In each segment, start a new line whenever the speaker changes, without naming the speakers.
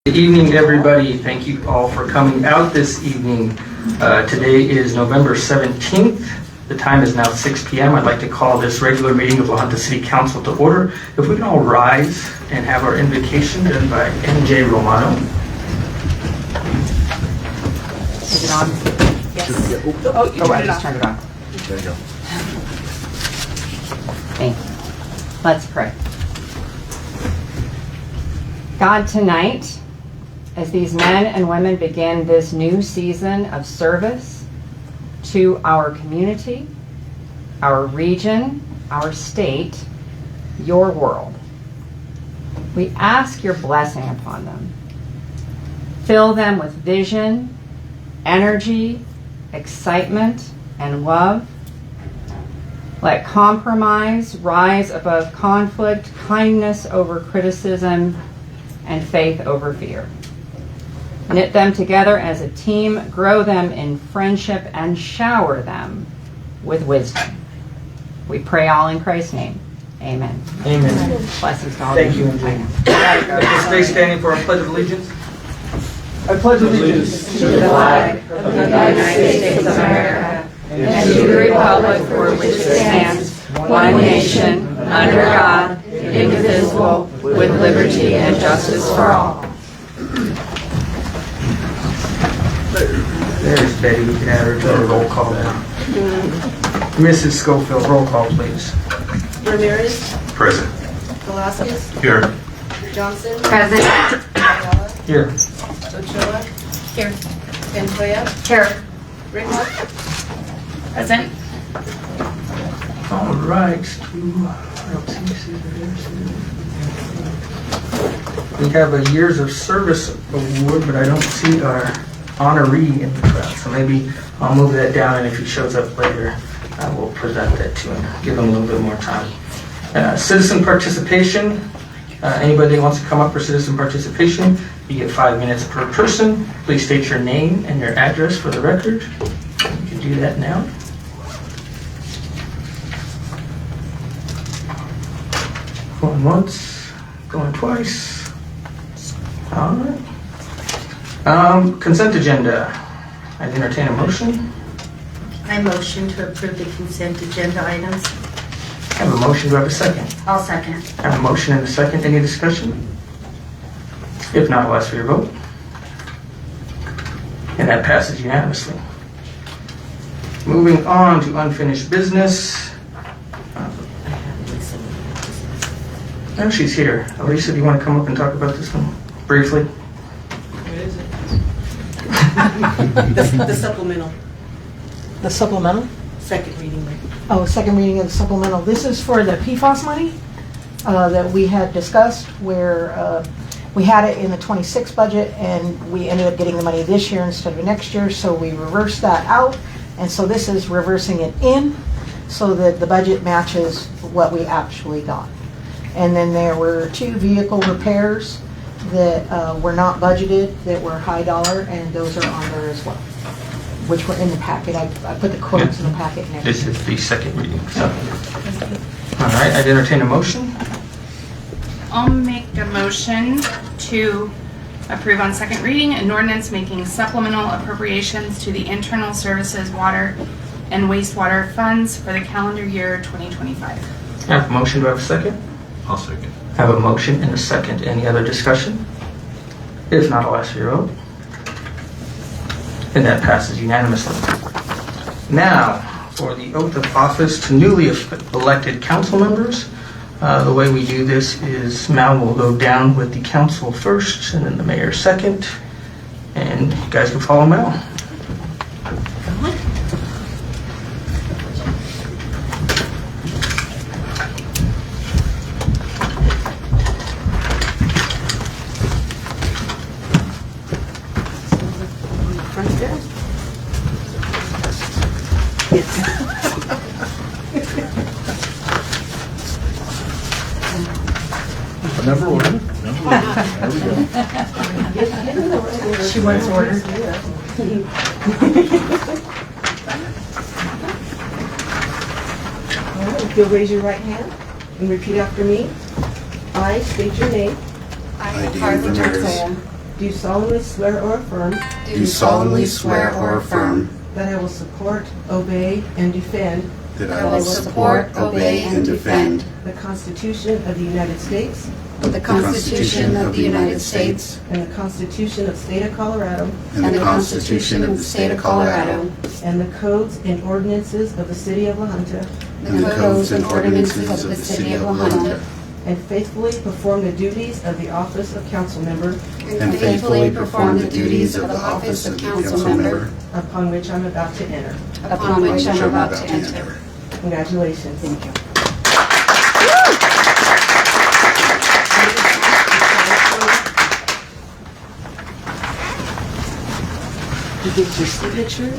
Good evening, everybody. Thank you all for coming out this evening. Today is November 17th. The time is now 6 p.m. I'd like to call this regular meeting of La Junta City Council to order. If we can all rise and have our invocation done by M.J. Romano.
Is it on? Yes. I just turned it on.
There you go.
Thank you. Let's pray. God, tonight, as these men and women begin this new season of service to our community, our region, our state, your world, we ask your blessing upon them. Fill them with vision, energy, excitement, and love. Let compromise rise above conflict, kindness over criticism, and faith over fear. Knit them together as a team, grow them in friendship, and shower them with wisdom. We pray all in Christ's name. Amen.
Amen.
Blessings to all
Thank
of
you, M.J. Stay standing for our Pledge of Allegiance. I pledge allegiance
To the flag of the United States of America and to the republic for which it stands, one nation, under God, indivisible, with liberty and justice for all.
There's Betty. We can add her to our roll call now. Mrs. Schofield, roll call, please.
Ramirez,
Present.
Velasquez,
Here.
Johnson,
Present.
Ayala,
Here.
Ochoa,
Here.
Montoya,
Here.
Rickman,
Present.
All right. We have a Years of Service Award, but I don't see our honoree in the crowd. So maybe I'll move that down, and if he shows up later, I will present that to him, give him a little bit more time. Citizen participation. Anybody that wants to come up for citizen participation, you get 5 minutes per person. Please state your name and your address for the record. You can do that now. Going once, going twice. All right. Consent agenda. I'd entertain a motion.
I motion to approve the consent agenda items.
I have a motion. Do I have a second?
I'll second.
I have a motion and a second. Any discussion? If not, I'll ask for your vote. And that passes unanimously. Moving on to unfinished business. Oh, she's here. Elisa, do you want to come up and talk about this one briefly?
What is it? The supplemental,
The supplemental?
second reading.
Oh, second reading of the supplemental. This is for the PFAS money that we had discussed, where we had it in the 26 budget and we ended up getting the money this year instead of next year, so we reversed that out. And so this is reversing it in so that the budget matches what we actually got. And then there were 2 vehicle repairs that were not budgeted, that were high dollar, and those are on there as well, which were in the packet. I put the quotes in the packet and
This
everything.
is the second reading. So. All right, I'd entertain a motion.
I'll make a motion to approve on second reading an ordinance making supplemental appropriations to the internal services water and wastewater funds for the calendar year 2025.
I have a motion. Do I have a second?
I'll second.
I have a motion and a second. Any other discussion? If not, I'll ask for your vote. And that passes unanimously. Now, for the oath of office to newly elected council members. The way we do this is Mal will go down with the council first and then the mayor second. And you guys can follow Mal.
Front there?
Number order. There we go.
She wants order.
If you'll raise your right hand and repeat after me. I state your name.
I, David Ramirez,
do solemnly swear or affirm
do solemnly swear or affirm
that I will support, obey, and defend
that I will support, obey, and defend
the Constitution of the United States
the Constitution of the United States
and the Constitution of the State of Colorado
and the Constitution of the State of Colorado
and the codes and ordinances of the City of La Junta,
and the codes and ordinances of the City of La Junta,
and faithfully perform the duties of the office of council member
and faithfully perform the duties of the office of council member
upon which I'm about to enter.
upon which I'm about to enter.
Congratulations.
Thank you. You get your signature.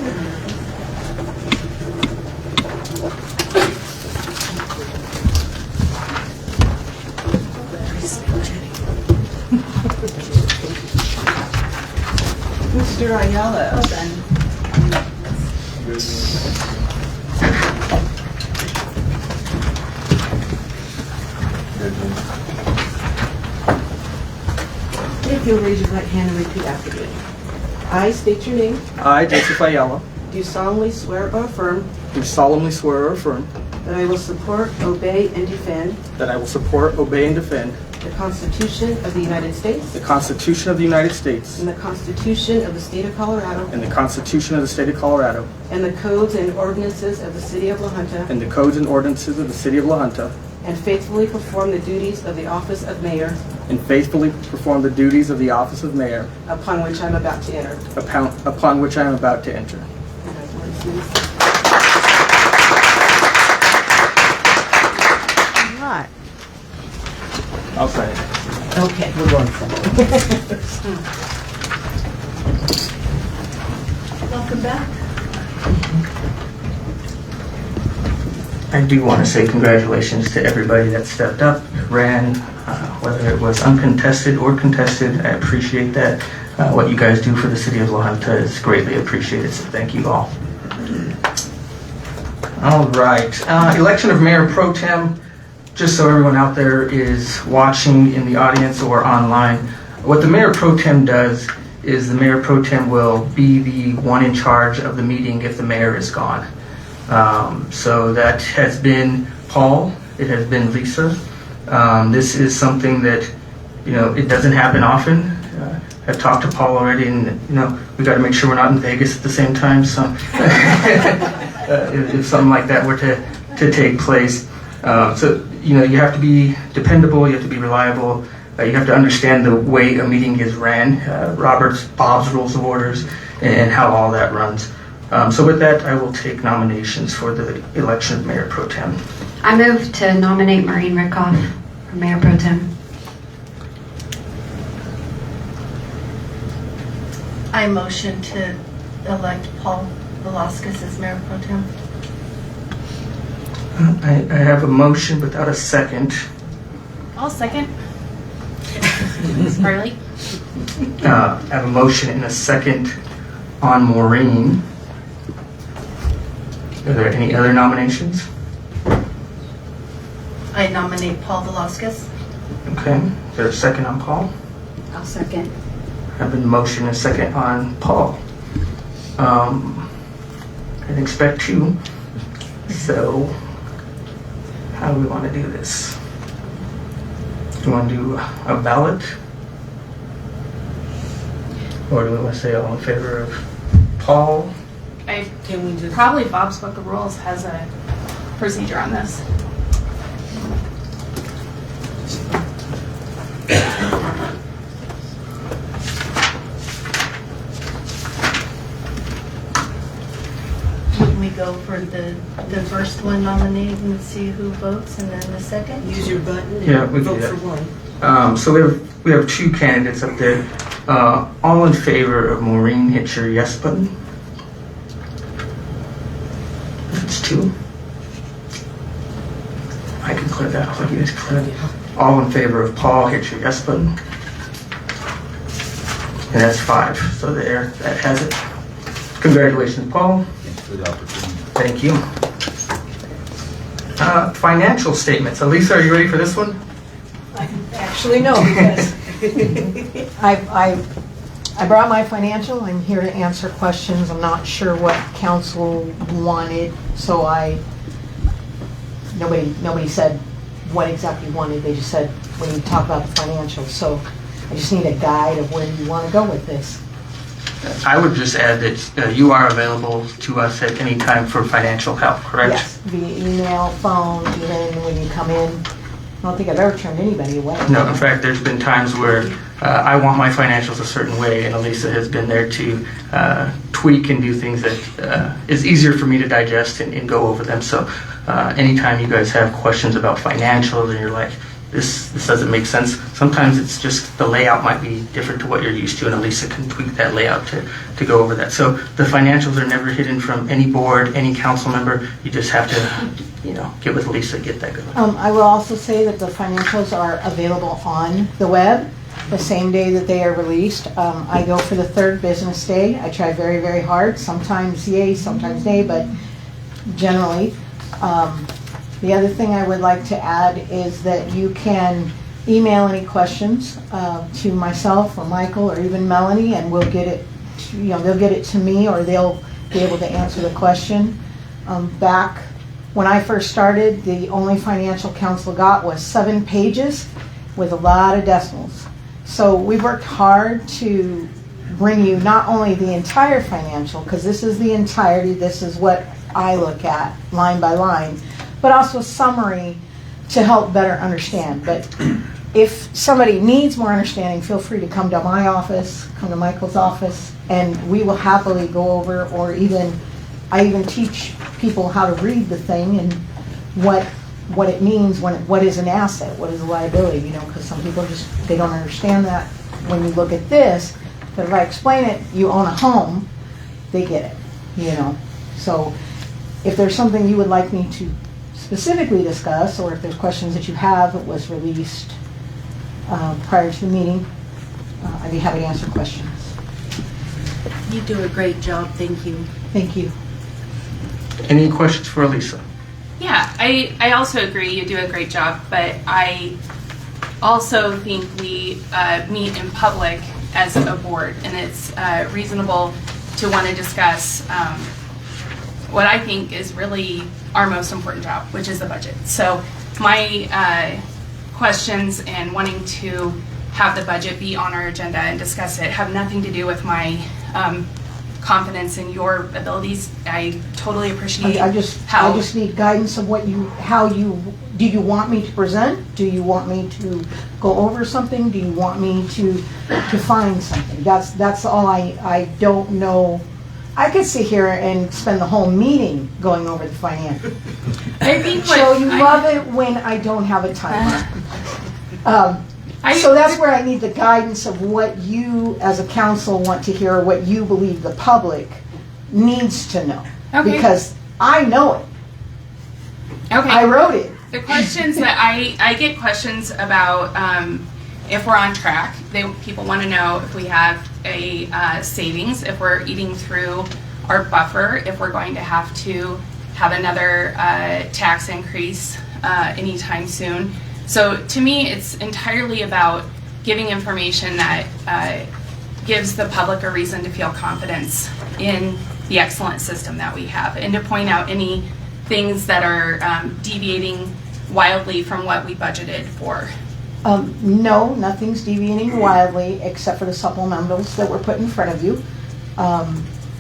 Mr. Ayala.
Well done.
If you'll raise your right hand and repeat after me. I state your name,
I, Joseph Ayala,
do solemnly swear or affirm
do solemnly swear or affirm
that I will support, obey, and defend
that I will support, obey, and defend
the Constitution of the United States
the Constitution of the United States
and the Constitution of the State of Colorado
and the Constitution of the State of Colorado
and the codes and ordinances of the City of La Junta,
and the codes and ordinances of the City of La Junta,
and faithfully perform the duties of the office of mayor
and faithfully perform the duties of the office of mayor
upon which I'm about to enter.
upon which I am about to enter.
Congratulations.
Right.
I'll sign it.
Okay.
We're going from
Welcome back.
I do want to say congratulations to everybody that stepped up, ran, whether it was uncontested or contested. I appreciate that. What you guys do for the City of La Junta is greatly appreciated, so thank you all. All right, election of Mayor Pro Tem. Just so everyone out there is watching in the audience or online, what the Mayor Pro Tem does is the Mayor Pro Tem will be the one in charge of the meeting if the mayor is gone. So that has been Paul, it has been Lisa. This is something that, it doesn't happen often. I've talked to Paul already, and, we got to make sure we're not in Vegas at the same time, so if something like that were to take place. So, you have to be dependable, you have to be reliable, you have to understand the way a meeting is ran, Bob's Rules of Orders, and how all that runs. So with that, I will take nominations for the election of Mayor Pro Tem.
I move to nominate Maureen Rickoff for Mayor Pro Tem.
I motion to elect Paul Velasquez as Mayor Pro Tem.
I have a motion without a second.
I'll second. Ms. Farley?
I have a motion and a second on Maureen. Are there any other nominations?
I nominate Paul Velasquez.
Okay, is there a second on Paul?
I'll second.
I have a motion and a second on Paul. I didn't expect two, so how do we want to do this? Do you want to do a ballot? Or do we want to say all in favor of Paul?
Can we just...
Probably Bob's Book of Rules has a procedure on this.
Can we go for the first one nominated and see who votes, and then the second?
Use your button
Yeah,
and
we can
vote
do
for
that.
one.
So we have two candidates up there. All in favor of Maureen, hit your yes button. It's two. I can clear that. I'll let you guys clear it. All in favor of Paul, hit your yes button. And that's 5. So there, that has it. Congratulations, Paul.
Thanks for the opportunity.
Thank you. Financial statements. Elisa, are you ready for this one?
Actually, no, because I I brought my financial, I'm here to answer questions. I'm not sure what council wanted, so nobody said what exactly wanted, they just said, when you talk about the financials. So I just need a guide of where you want to go with this.
I would just add that you are available to us at any time for financial help, correct?
Yes, via email, phone, even when you come in. I don't think I've ever turned anybody away.
No, in fact, there's been times where I want my financials a certain way, and Elisa has been there to tweak and do things that is easier for me to digest and go over them. So anytime you guys have questions about financials and you're like, this doesn't make sense, sometimes it's just the layout might be different to what you're used to, and Elisa can tweak that layout to go over that. So the financials are never hidden from any board, any council member. You just have to, get with Lisa, get that going.
I will also say that the financials are available on the web the same day that they are released. I go for the third business day. I try very, very hard. Sometimes yay, sometimes nay, but generally. The other thing I would like to add is that you can email any questions to myself or Michael or even Melanie, and we'll get it, they'll get it to me, or they'll be able to answer the question. Back when I first started, the only financial council got was 7 pages with a lot of decimals. So we've worked hard to bring you not only the entire financial, because this is the entirety, this is what I look at line by line, but also a summary to help better understand. But if somebody needs more understanding, feel free to come to my office, come to Michael's office, and we will happily go over, or I even teach people how to read the thing and what it means, what is an asset, what is a liability, because some people they don't understand that when you look at this. But if I explain it, you own a home, they get it, So if there's something you would like me to specifically discuss, or if there's questions that you have that was released prior to the meeting, I'd be happy to answer questions.
You do a great job, thank you.
Thank you.
Any questions for Elisa?
Yeah, I also agree you do a great job, but I also think we meet in public as a board, and it's reasonable to want to discuss what I think is really our most important job, which is the budget. So my questions and wanting to have the budget be on our agenda and discuss it have nothing to do with my confidence in your abilities. I totally appreciate
I just need guidance of do you want me to present? Do you want me to go over something? Do you want me to find something? That's all. I don't know. I could sit here and spend the whole meeting going over the financial. So you love it when I don't have a timer. So that's where I need the guidance of what you as a council want to hear, or what you believe the public needs to know.
Okay.
Because I know it.
Okay.
I wrote it.
The questions that I get questions about if we're on track. People want to know if we have a savings, if we're eating through our buffer, if we're going to have another tax increase anytime soon. So to me, it's entirely about giving information that gives the public a reason to feel confidence in the excellent system that we have, and to point out any things that are deviating wildly from what we budgeted for.
No, nothing's deviating wildly except for the supplementals that were put in front of you.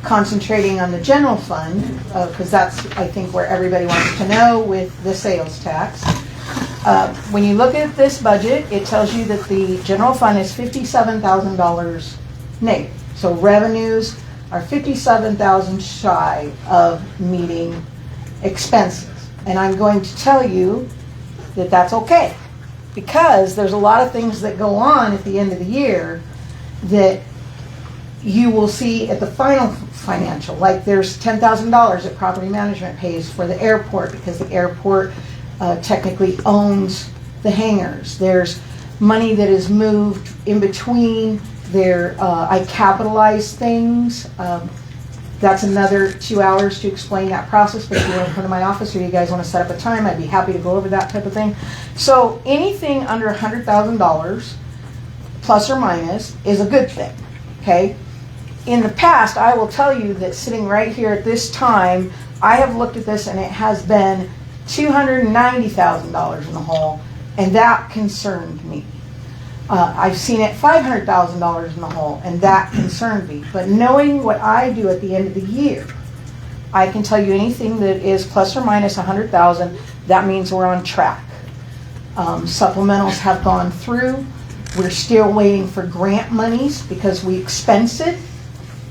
Concentrating on the general fund, because that's, I think, where everybody wants to know with the sales tax. When you look at this budget, it tells you that the general fund is $57,000 negative. So revenues are $57,000 shy of meeting expenses. And I'm going to tell you that that's okay, because there's a lot of things that go on at the end of the year that you will see at the final financial. Like there's $10,000 that property management pays for the airport, because the airport technically owns the hangars. There's money that is moved in between. I capitalize things. That's another 2 hours to explain that process, but if you want to come to my office or you guys want to set up a time, I'd be happy to go over that type of thing. So anything under $100,000 plus or minus is a good thing. okay? In the past, I will tell you that sitting right here at this time, I have looked at this and it has been $290,000 in the hole, and that concerned me. I've seen it $500,000 in the hole, and that concerned me. But knowing what I do at the end of the year, I can tell you anything that is plus or minus 100,000, that means we're on track. Supplementals have gone through. We're still waiting for grant monies because we expense it,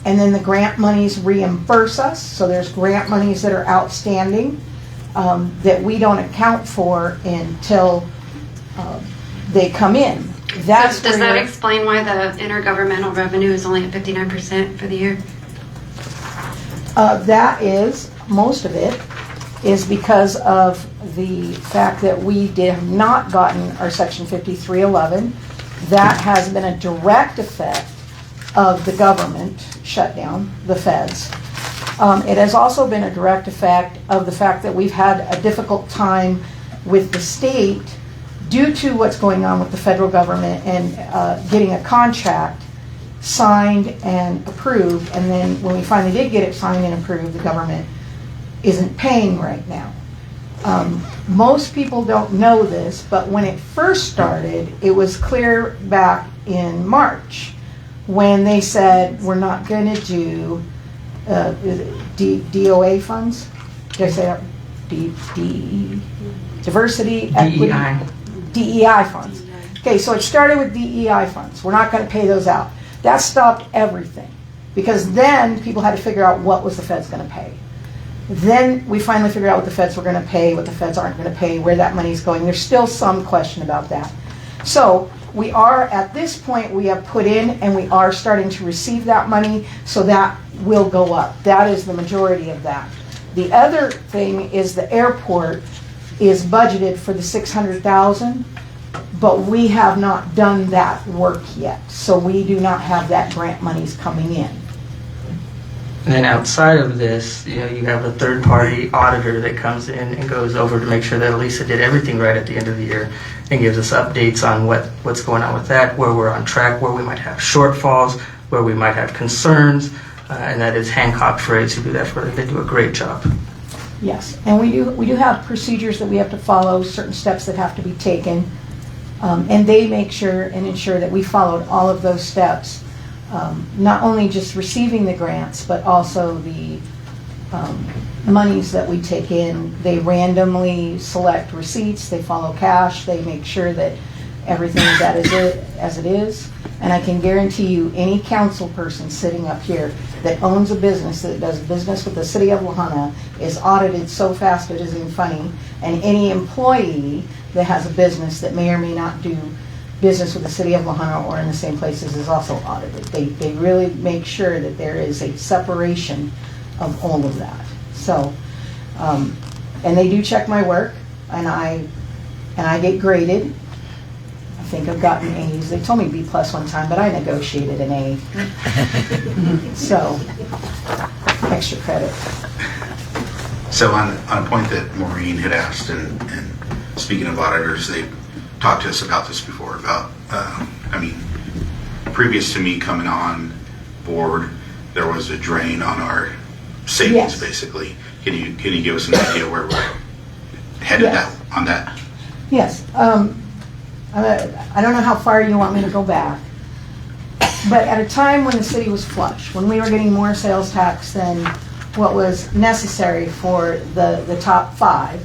and then the grant monies reimburse us. So there's grant monies that are outstanding that we don't account for until they come in.
Does that explain why the intergovernmental revenue is only at 59% for the year?
That is, most of it, is because of the fact that we have not gotten our Section 5311. That has been a direct effect of the government shutdown, the feds. It has also been a direct effect of the fact that we've had a difficult time with the state due to what's going on with the federal government and getting a contract signed and approved, and then when we finally did get it signed and approved, the government isn't paying right now. Most people don't know this, but when it first started, it was clear back in March when they said we're not going to do DOA funds. Did I say that? Diversity, equity, DEI funds. Okay, so it started with DEI funds. We're not going to pay those out. That stopped everything because then people had to figure out what was the feds going to pay. Then we finally figured out what the feds were going to pay, what the feds aren't going to pay, where that money's going. There's still some question about that. So we are, at this point, we have put in and we are starting to receive that money, so that will go up. That is the majority of that. The other thing is the airport is budgeted for the $600,000, but we have not done that work yet. So we do not have that grant monies coming in.
And then outside of this, you have a third-party auditor that comes in and goes over to make sure that Elisa did everything right at the end of the year and gives us updates on what's going on with that, where we're on track, where we might have shortfalls, where we might have concerns, and that is Hancock Freights who do that for us. They do a great job.
Yes, and we do have procedures that we have to follow, certain steps that have to be taken, and they make sure and ensure that we followed all of those steps. Not only just receiving the grants, but also the monies that we take in. They randomly select receipts, they follow cash, they make sure that everything is as it is. And I can guarantee you, any council person sitting up here that owns a business, that does business with the city of Lahana, is audited so fast it isn't funny. And any employee that has a business that may or may not do business with the city of Lahana or in the same places is also audited. They really make sure that there is a separation of all of that. So, and they do check my work, and I get graded. I think I've gotten A's. They told me B+ one time, but I negotiated an A. So, extra credit.
So on a point that Maureen had asked, and speaking of auditors, they talked to us about this before, about, previous to me coming on board, there was a drain on our savings,
Yes.
basically. Can you give us an idea where we're headed
Yes.
on that?
Yes. I don't know how far you want me to go back, but at a time when the city was flush, when we were getting more sales tax than what was necessary for the top 5,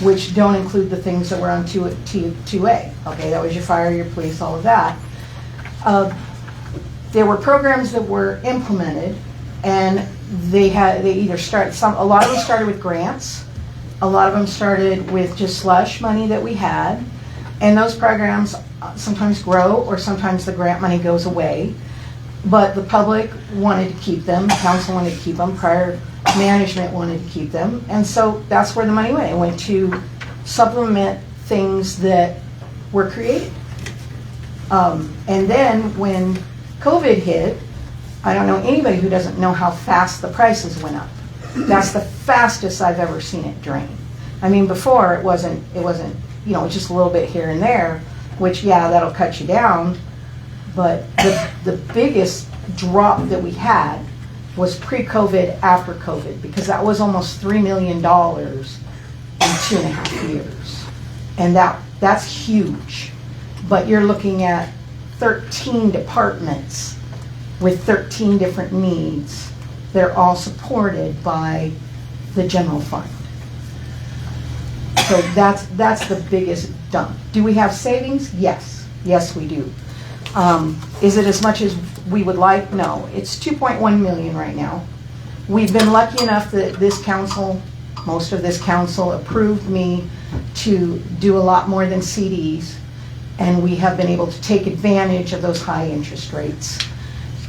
which don't include the things that were on 2A. Okay, that was your fire, your police, all of that. There were programs that were implemented, and a lot of them started with grants. A lot of them started with just slush money that we had, and those programs sometimes grow, or sometimes the grant money goes away. But the public wanted to keep them, the council wanted to keep them, prior management wanted to keep them, and so that's where the money went. It went to supplement things that were created. And then when COVID hit, I don't know anybody who doesn't know how fast the prices went up. That's the fastest I've ever seen it drain. I mean, before it wasn't, just a little bit here and there, which, yeah, that'll cut you down. But the biggest drop that we had was pre-COVID, after COVID, because that was almost $3 million in 2.5 years. And that's huge. But you're looking at 13 departments with 13 different needs. They're all supported by the general fund. So that's the biggest dump. Do we have savings? Yes. Yes, we do. Is it as much as we would like? No. It's 2.1 million right now. We've been lucky enough that this council, most of this council, approved me to do a lot more than CDs, and we have been able to take advantage of those high interest rates.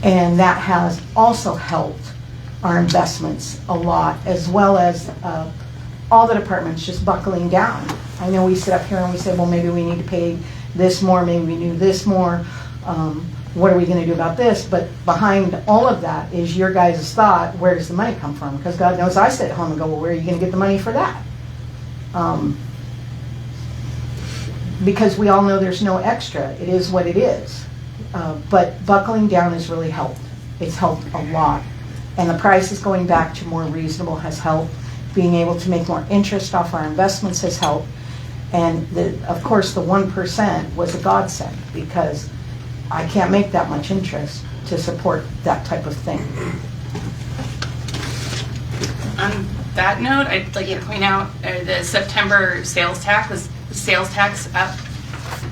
And that has also helped our investments a lot, as well as all the departments just buckling down. I know we sit up here and we say, well, maybe we need to pay this more, maybe we do this more. What are we going to do about this? But behind all of that is your guys' thought, where does the money come from? Because God knows I sit at home and go, well, where are you going to get the money for that? Because we all know there's no extra. It is what it is. But buckling down has really helped. It's helped a lot. And the price is going back to more reasonable has helped. Being able to make more interest off our investments has helped. And of course, the 1% was a godsend, because I can't make that much interest to support that type of thing.
On that note, I'd like to point out the September sales tax up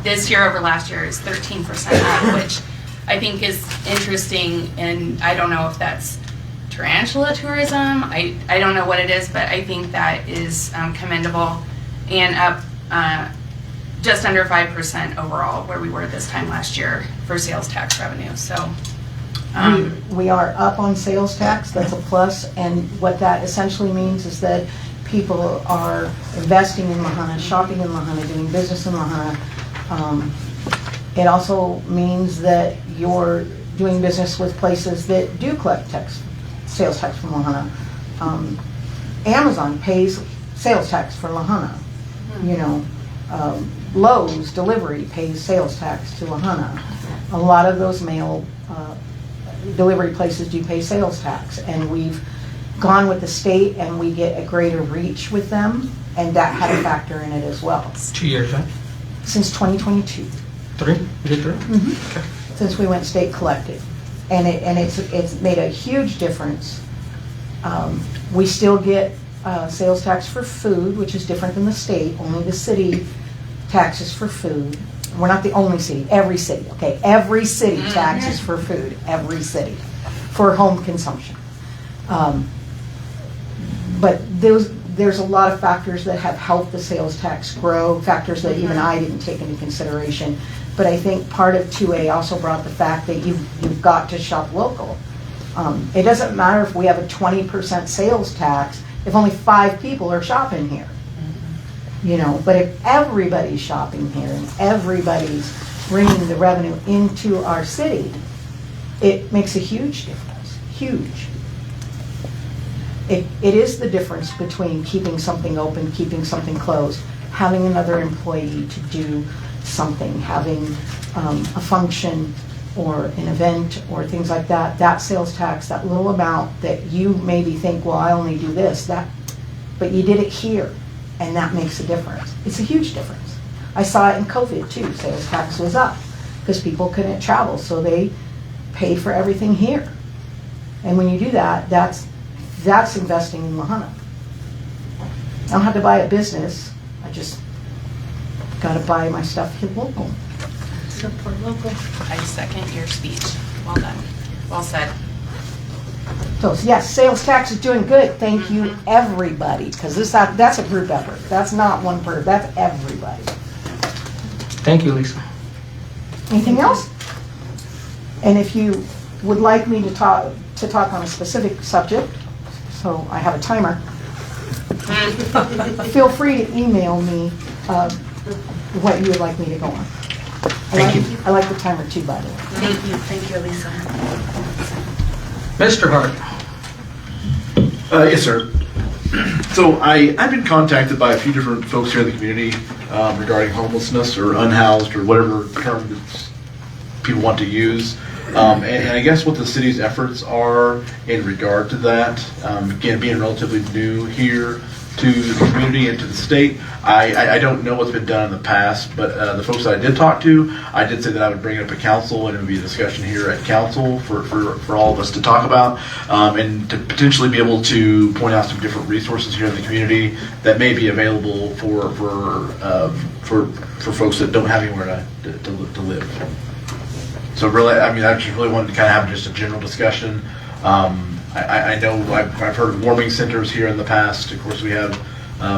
this year over last year is 13% up, which I think is interesting, and I don't know if that's tarantula tourism. I don't know what it is, but I think that is commendable, and up just under 5% overall where we were this time last year for sales tax revenue. So
we are up on sales tax. That's a plus. And what that essentially means is that people are investing in Lahana, shopping in Lahana, doing business in Lahana. It also means that you're doing business with places that do collect sales tax from Lahana. Amazon pays sales tax for Lahana. You know, Lowe's delivery pays sales tax to Lahana. A lot of those mail delivery places do pay sales tax, and we've gone with the state and we get a greater reach with them, and that had a factor in it as well.
2 years, right?
Since 2022.
3? You did 3?
Mm-hmm.
Okay.
Since we went state collected. And it's made a huge difference. We still get sales tax for food, which is different than the state. Only the city taxes for food. We're not the only city, every city, okay? Every city taxes for food, every city, for home consumption. But there's a lot of factors that have helped the sales tax grow, factors that even I didn't take into consideration. But I think part of 2A also brought the fact that you've got to shop local. It doesn't matter if we have a 20% sales tax if only 5 people are shopping here. You know, but if everybody's shopping here and everybody's bringing the revenue into our city, it makes a huge difference, huge. It is the difference between keeping something open, keeping something closed, having another employee to do something, having a function or an event or things like that. That sales tax, that little amount that you maybe think, well, I only do this, but you did it here, and that makes a difference. It's a huge difference. I saw it in COVID too. Sales tax was up because people couldn't travel, so they paid for everything here. And when you do that, that's investing in Lahana. I don't have to buy a business. I just got to buy my stuff here local.
Support local.
I second your speech. Well done. Well said.
So yes, sales tax is doing good. Thank you, everybody, because that's a group effort. That's not one person. That's everybody.
Thank you, Lisa.
Anything else? And if you would like me to talk on a specific subject, so I have a timer, feel free to email me what you would like me to go on.
Thank you.
I like the timer too, by the way.
Thank you, Lisa.
Mr. Hart.
Yes, sir. So I've been contacted by a few different folks here in the community regarding homelessness or unhoused or whatever term that's people want to use. And I guess what the city's efforts are in regard to that, again, being relatively new here to the community and to the state, I don't know what's been done in the past, but the folks that I did talk to, I did say that I would bring it up at council, and it would be a discussion here at council for all of us to talk about, and to potentially be able to point out some different resources here in the community that may be available for folks that don't have anywhere to live. So really, I mean, I just really wanted to kind of have just a general discussion. I know I've heard of warming centers here in the past. Of course, we have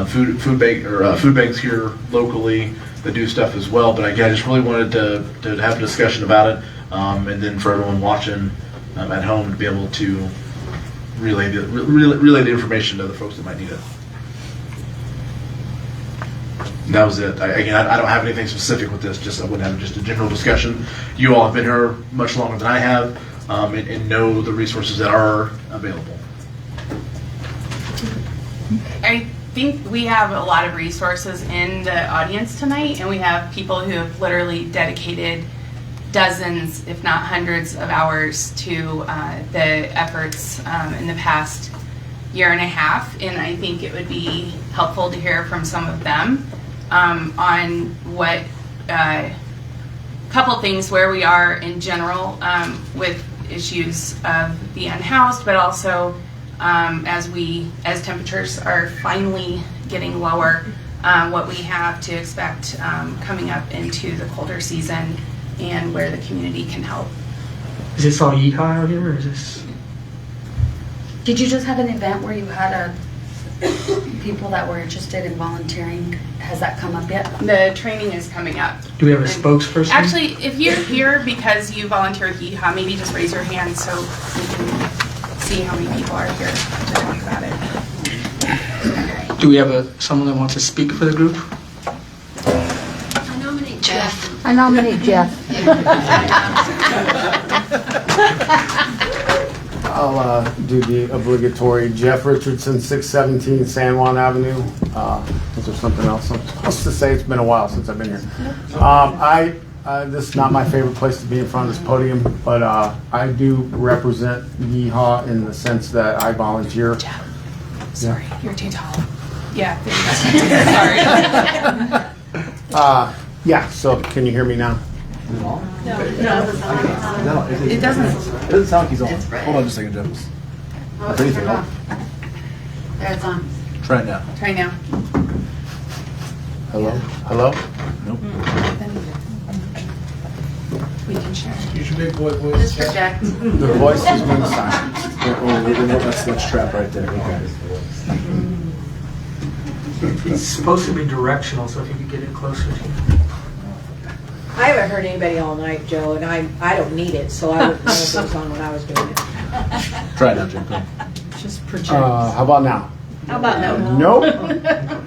food banks here locally that do stuff as well. But again, I just really wanted to have a discussion about it, and then for everyone watching at home to be able to relay the information to the folks that might need it. And that was it. I don't have anything specific with this. Just I would have just a general discussion. You all have been here much longer than I have, and know the resources that are available.
I think we have a lot of resources in the audience tonight, and we have people who have literally dedicated dozens, if not hundreds, of hours to the efforts in the past year and a half. And I think it would be helpful to hear from some of them on what couple things where we are in general with issues of the unhoused, but also as temperatures are finally getting lower, what we have to expect coming up into the colder season and where the community can help.
Is this all Yeehaw out here, or is this?
Did you just have an event where you had people that were interested in volunteering? Has that come up yet?
The training is coming up.
Do we have a spokesperson?
Actually, if you're here because you volunteer with Yeehaw, maybe just raise your hand so we can see how many people are here to talk about it.
Do we have someone that wants to speak for the group?
I nominate Jeff.
I nominate Jeff.
I'll do the obligatory. Jeff Richardson, 617 San Juan Avenue. Is there something else I'm supposed to say? It's been a while since I've been here. This is not my favorite place to be in front of this podium, but I do represent Yeehaw in the sense that I volunteer.
Jeff, sorry, you're too tall. Yeah, sorry.
Yeah, so can you hear me now?
No. It doesn't.
It doesn't sound like he's on. Hold on just a second, Jeff.
Oh, it's turned off. There, it's on.
Try it now.
Try now.
Hello? Hello?
Nope.
We can share.
Use your big boy voice.
Just project.
The voice is being silent.
That's trap right there. Okay.
It's supposed to be directional, so if you could get it closer to you.
I haven't heard anybody all night, Joe, and I don't need it, so I wouldn't know if it was on when I was doing it.
Try it now, Jim.
Just project.
How about now?
How about no?
Nope.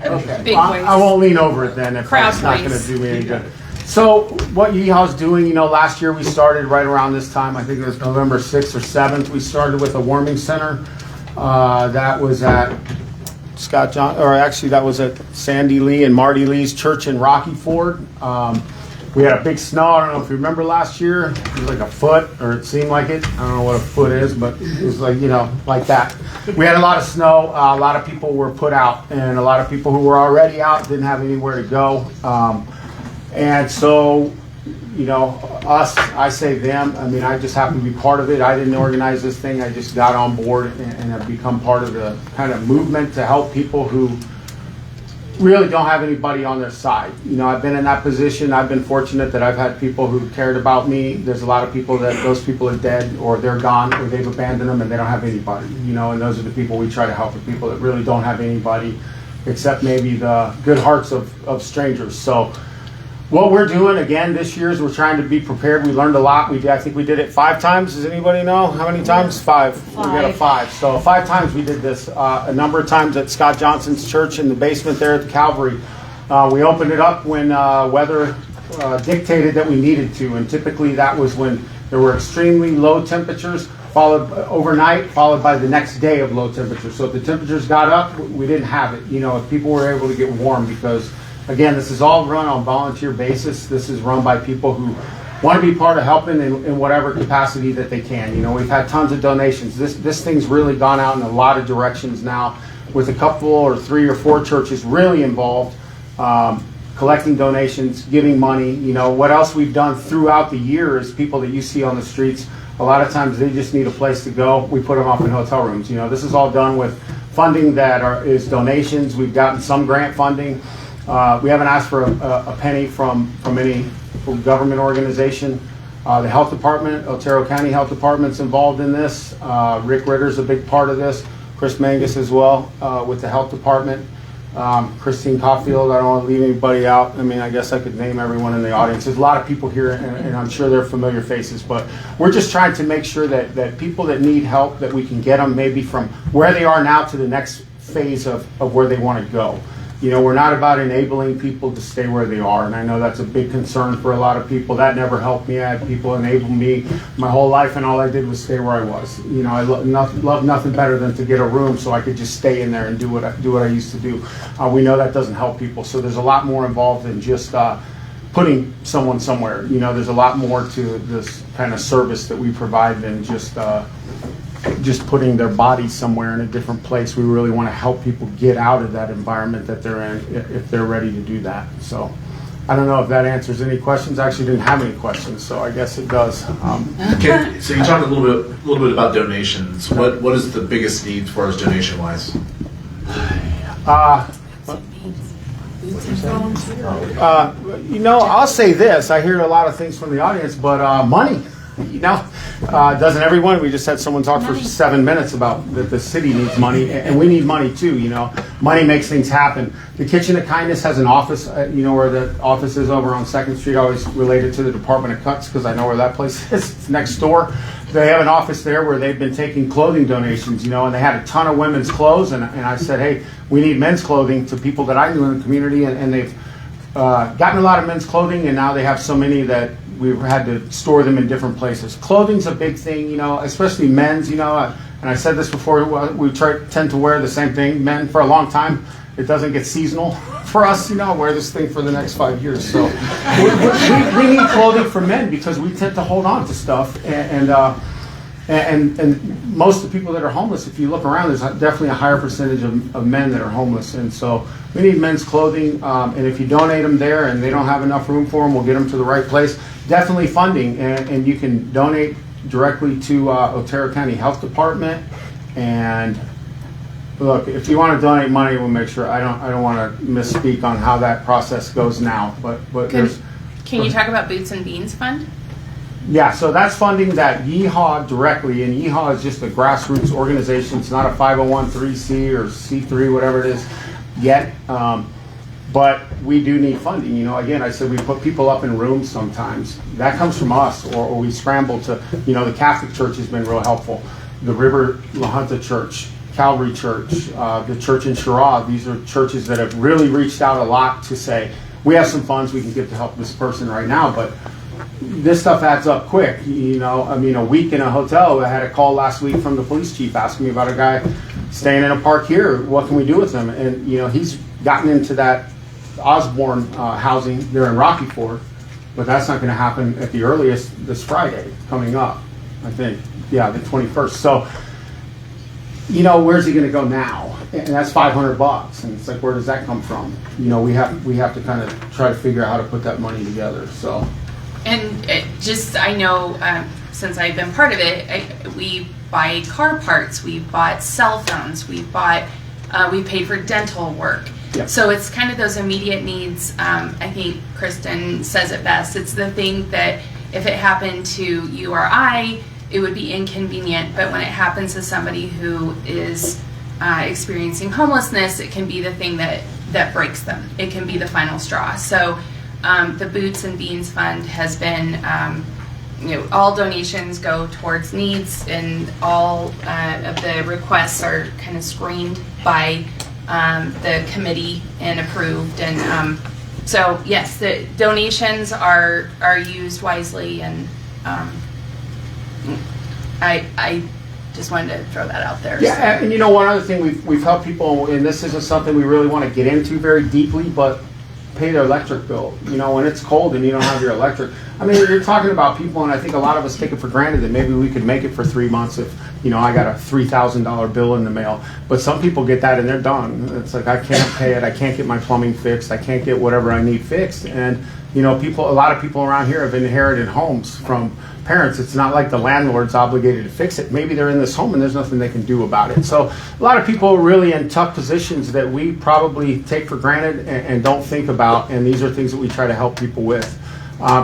Okay.
Big
I won't lean over it then if
Crowd
it's not going to
voice.
do me any good. So what Yeehaw's doing, last year we started right around this time. I think it was November 6th or 7th. We started with a warming center. That was at that was at Sandy Lee and Marty Lee's church in Rocky Ford. We had a big snow. I don't know if you remember last year. It was like a foot, or it seemed like it. I don't know what a foot is, but it was like, like that. We had a lot of snow. A lot of people were put out, and a lot of people who were already out didn't have anywhere to go. And so, us, I say them. I mean, I just happen to be part of it. I didn't organize this thing. I just got on board and have become part of the kind of movement to help people who really don't have anybody on their side. I've been in that position. I've been fortunate that I've had people who cared about me. There's a lot of people that those people are dead, or they're gone, or they've abandoned them and they don't have anybody, and those are the people we try to help, the people that really don't have anybody except maybe the good hearts of strangers. So what we're doing again this year is we're trying to be prepared. We learned a lot. I think we did it 5 times. Does anybody know how many times? 5. We got a 5. So 5 times we did this. A number of times at Scott Johnson's church in the basement there at the Calvary. We opened it up when weather dictated that we needed to, and typically that was when there were extremely low temperatures, followed overnight, followed by the next day of low temperatures. So if the temperatures got up, we didn't have it. If people were able to get warm, because again, this is all run on volunteer basis. This is run by people who want to be part of helping in whatever capacity that they can. You know, we've had tons of donations. This thing's really gone out in a lot of directions now, with a couple or 3 or 4 churches really involved, collecting donations, giving money. You know, what else we've done throughout the year is people that you see on the streets, a lot of times they just need a place to go. We put them up in hotel rooms. You know, this is all done with funding that is donations. We've gotten some grant funding. We haven't asked for a penny from any government organization. The health department, Otero County Health Department's involved in this. Rick Ritter's a big part of this. Chris Mangus as well with the health department. Christine Caulfield, I don't want to leave anybody out. I mean, I guess I could name everyone in the audience. There's a lot of people here, and I'm sure they're familiar faces, but we're just trying to make sure that people that need help, that we can get them maybe from where they are now to the next phase of where they want to go. You know, we're not about enabling people to stay where they are, and I know that's a big concern for a lot of people. That never helped me. I had people enable me my whole life, and all I did was stay where I was. You know, I love nothing better than to get a room so I could just stay in there and do what I used to do. We know that doesn't help people, so there's a lot more involved than just putting someone somewhere. You know, there's a lot more to this kind of service that we provide than just putting their body somewhere in a different place. We really want to help people get out of that environment that they're in if they're ready to do that. So I don't know if that answers any questions. I actually didn't have any questions, so I guess it does.
Okay, so you talked a little bit about donations. What is the biggest need for us donation wise?
You know, I'll say this. I hear a lot of things from the audience, but money. You know, doesn't everyone? We just had someone talk for 7 minutes about that the city needs money, and we need money too. You know, money makes things happen. The Kitchen of Kindness has an office. You know where the office is, over on 2nd Street. I always relate it to the Department of Cuts because I know where that place is. It's next door. They have an office there where they've been taking clothing donations. You know, and they had a ton of women's clothes, and I said, hey, we need men's clothing to people that I knew in the community, and they've gotten a lot of men's clothing, and now they have so many that we've had to store them in different places. Clothing's a big thing, you know, especially men's, you know, and I said this before, we tend to wear the same thing. Men, for a long time, it doesn't get seasonal for us, you know, I'll wear this thing for the next 5 years. So we need clothing for men because we tend to hold on to stuff, and most of the people that are homeless, if you look around, there's definitely a higher percentage of men that are homeless, and so we need men's clothing, and if you donate them there and they don't have enough room for them, we'll get them to the right place. Definitely funding, and you can donate directly to Otero County Health Department. And look, if you want to donate money, we'll make sure. I don't want to misspeak on how that process goes now, but
Can you talk about Boots and Beans Fund?
Yeah, so that's funding that Yeehaw directly, and Yeehaw is just a grassroots organization. It's not a 501(c) or C3, whatever it is, yet. But we do need funding. You know, again, I said we put people up in rooms sometimes. That comes from us, or we scramble to, you know, the Catholic Church has been real helpful. The River La Junta Church, Calvary Church, the church in Sherrod. These are churches that have really reached out a lot to say, we have some funds we can give to help this person right now, but this stuff adds up quick. You know, I mean, a week in a hotel. I had a call last week from the police chief asking me about a guy staying in a park here. What can we do with him? And, you know, he's gotten into that Osborne housing there in Rocky Ford, but that's not going to happen at the earliest this Friday coming up, I think. Yeah, the 21st. So, you know, where's he going to go now? And that's $500, and it's like, where does that come from? You know, we have to kind of try to figure out how to put that money together. So,
and I know since I've been part of it, we buy car parts, we bought cell phones, we paid for dental work.
Yep.
So it's kind of those immediate needs. I think Kristen says it best. It's the thing that if it happened to you or I, it would be inconvenient. But when it happens to somebody who is experiencing homelessness, it can be the thing that breaks them. It can be the final straw. So the Boots and Beans Fund has been, you know, all donations go towards needs, and all of the requests are kind of screened by the committee and approved, and so yes, the donations are used wisely, and I just wanted to throw that out there.
Yeah, and you know, one other thing we've helped people, and this isn't something we really want to get into very deeply, but pay their electric bill. You know, when it's cold and you don't have your electric. I mean, you're talking about people, and I think a lot of us take it for granted that maybe we could make it for 3 months if, you know, I got a $3,000 bill in the mail. But some people get that and they're done. It's like, I can't pay it. I can't get my plumbing fixed. I can't get whatever I need fixed. And, you know, a lot of people around here have inherited homes from parents. It's not like the landlord's obligated to fix it. Maybe they're in this home and there's nothing they can do about it. So a lot of people are really in tough positions that we probably take for granted and don't think about. And these are things that we try to help people with.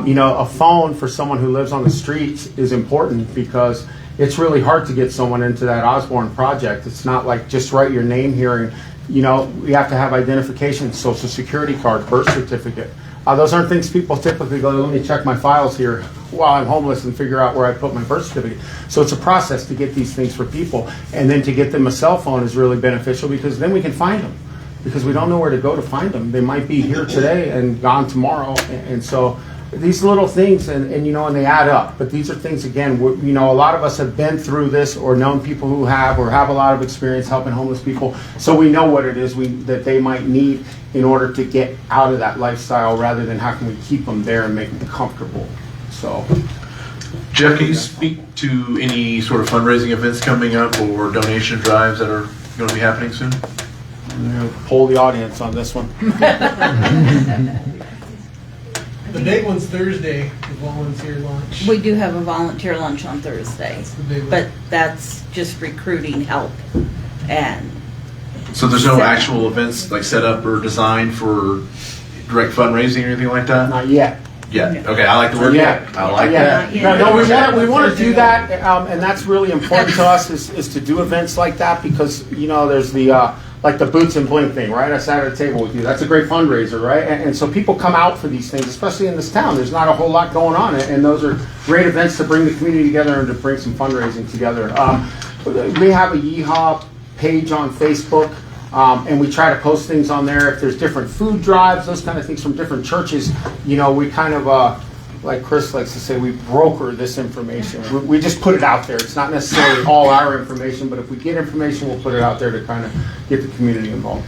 You know, a phone for someone who lives on the streets is important because it's really hard to get someone into that Osborne project. It's not like just write your name here and, you know, we have to have identification, social security card, birth certificate. Those aren't things people typically go, let me check my files here while I'm homeless and figure out where I put my birth certificate. So it's a process to get these things for people. And then to get them a cell phone is really beneficial because then we can find them. Because we don't know where to go to find them. They might be here today and gone tomorrow. And so these little things, and you know, and they add up. But these are things, again, you know, a lot of us have been through this or known people who have or have a lot of experience helping homeless people. So we know what it is that they might need in order to get out of that lifestyle rather than how can we keep them there and make them comfortable. So,
Jeff, can you speak to any sort of fundraising events coming up or donation drives that are going to be happening soon?
I'm going to poll the audience on this one.
The big one's Thursday, the volunteer lunch.
We do have a volunteer lunch on Thursday,
The big one.
but that's just recruiting help. And
So there's no actual events like set up or designed for direct fundraising or anything like that?
Not yet.
Yeah. Okay, I like the word yet. I like that.
No, we want to do that, and that's really important to us is to do events like that because, you know, there's the like the Boots and Blink thing, right? I sat at a table with you. That's a great fundraiser, right? And so people come out for these things, especially in this town. There's not a whole lot going on, and those are great events to bring the community together and to bring some fundraising together. We have a Yeehaw page on Facebook. And we try to post things on there. If there's different food drives, those kind of things from different churches, you know, we kind of, like Chris likes to say, we broker this information. We just put it out there. It's not necessarily all our information, but if we get information, we'll put it out there to kind of get the community involved.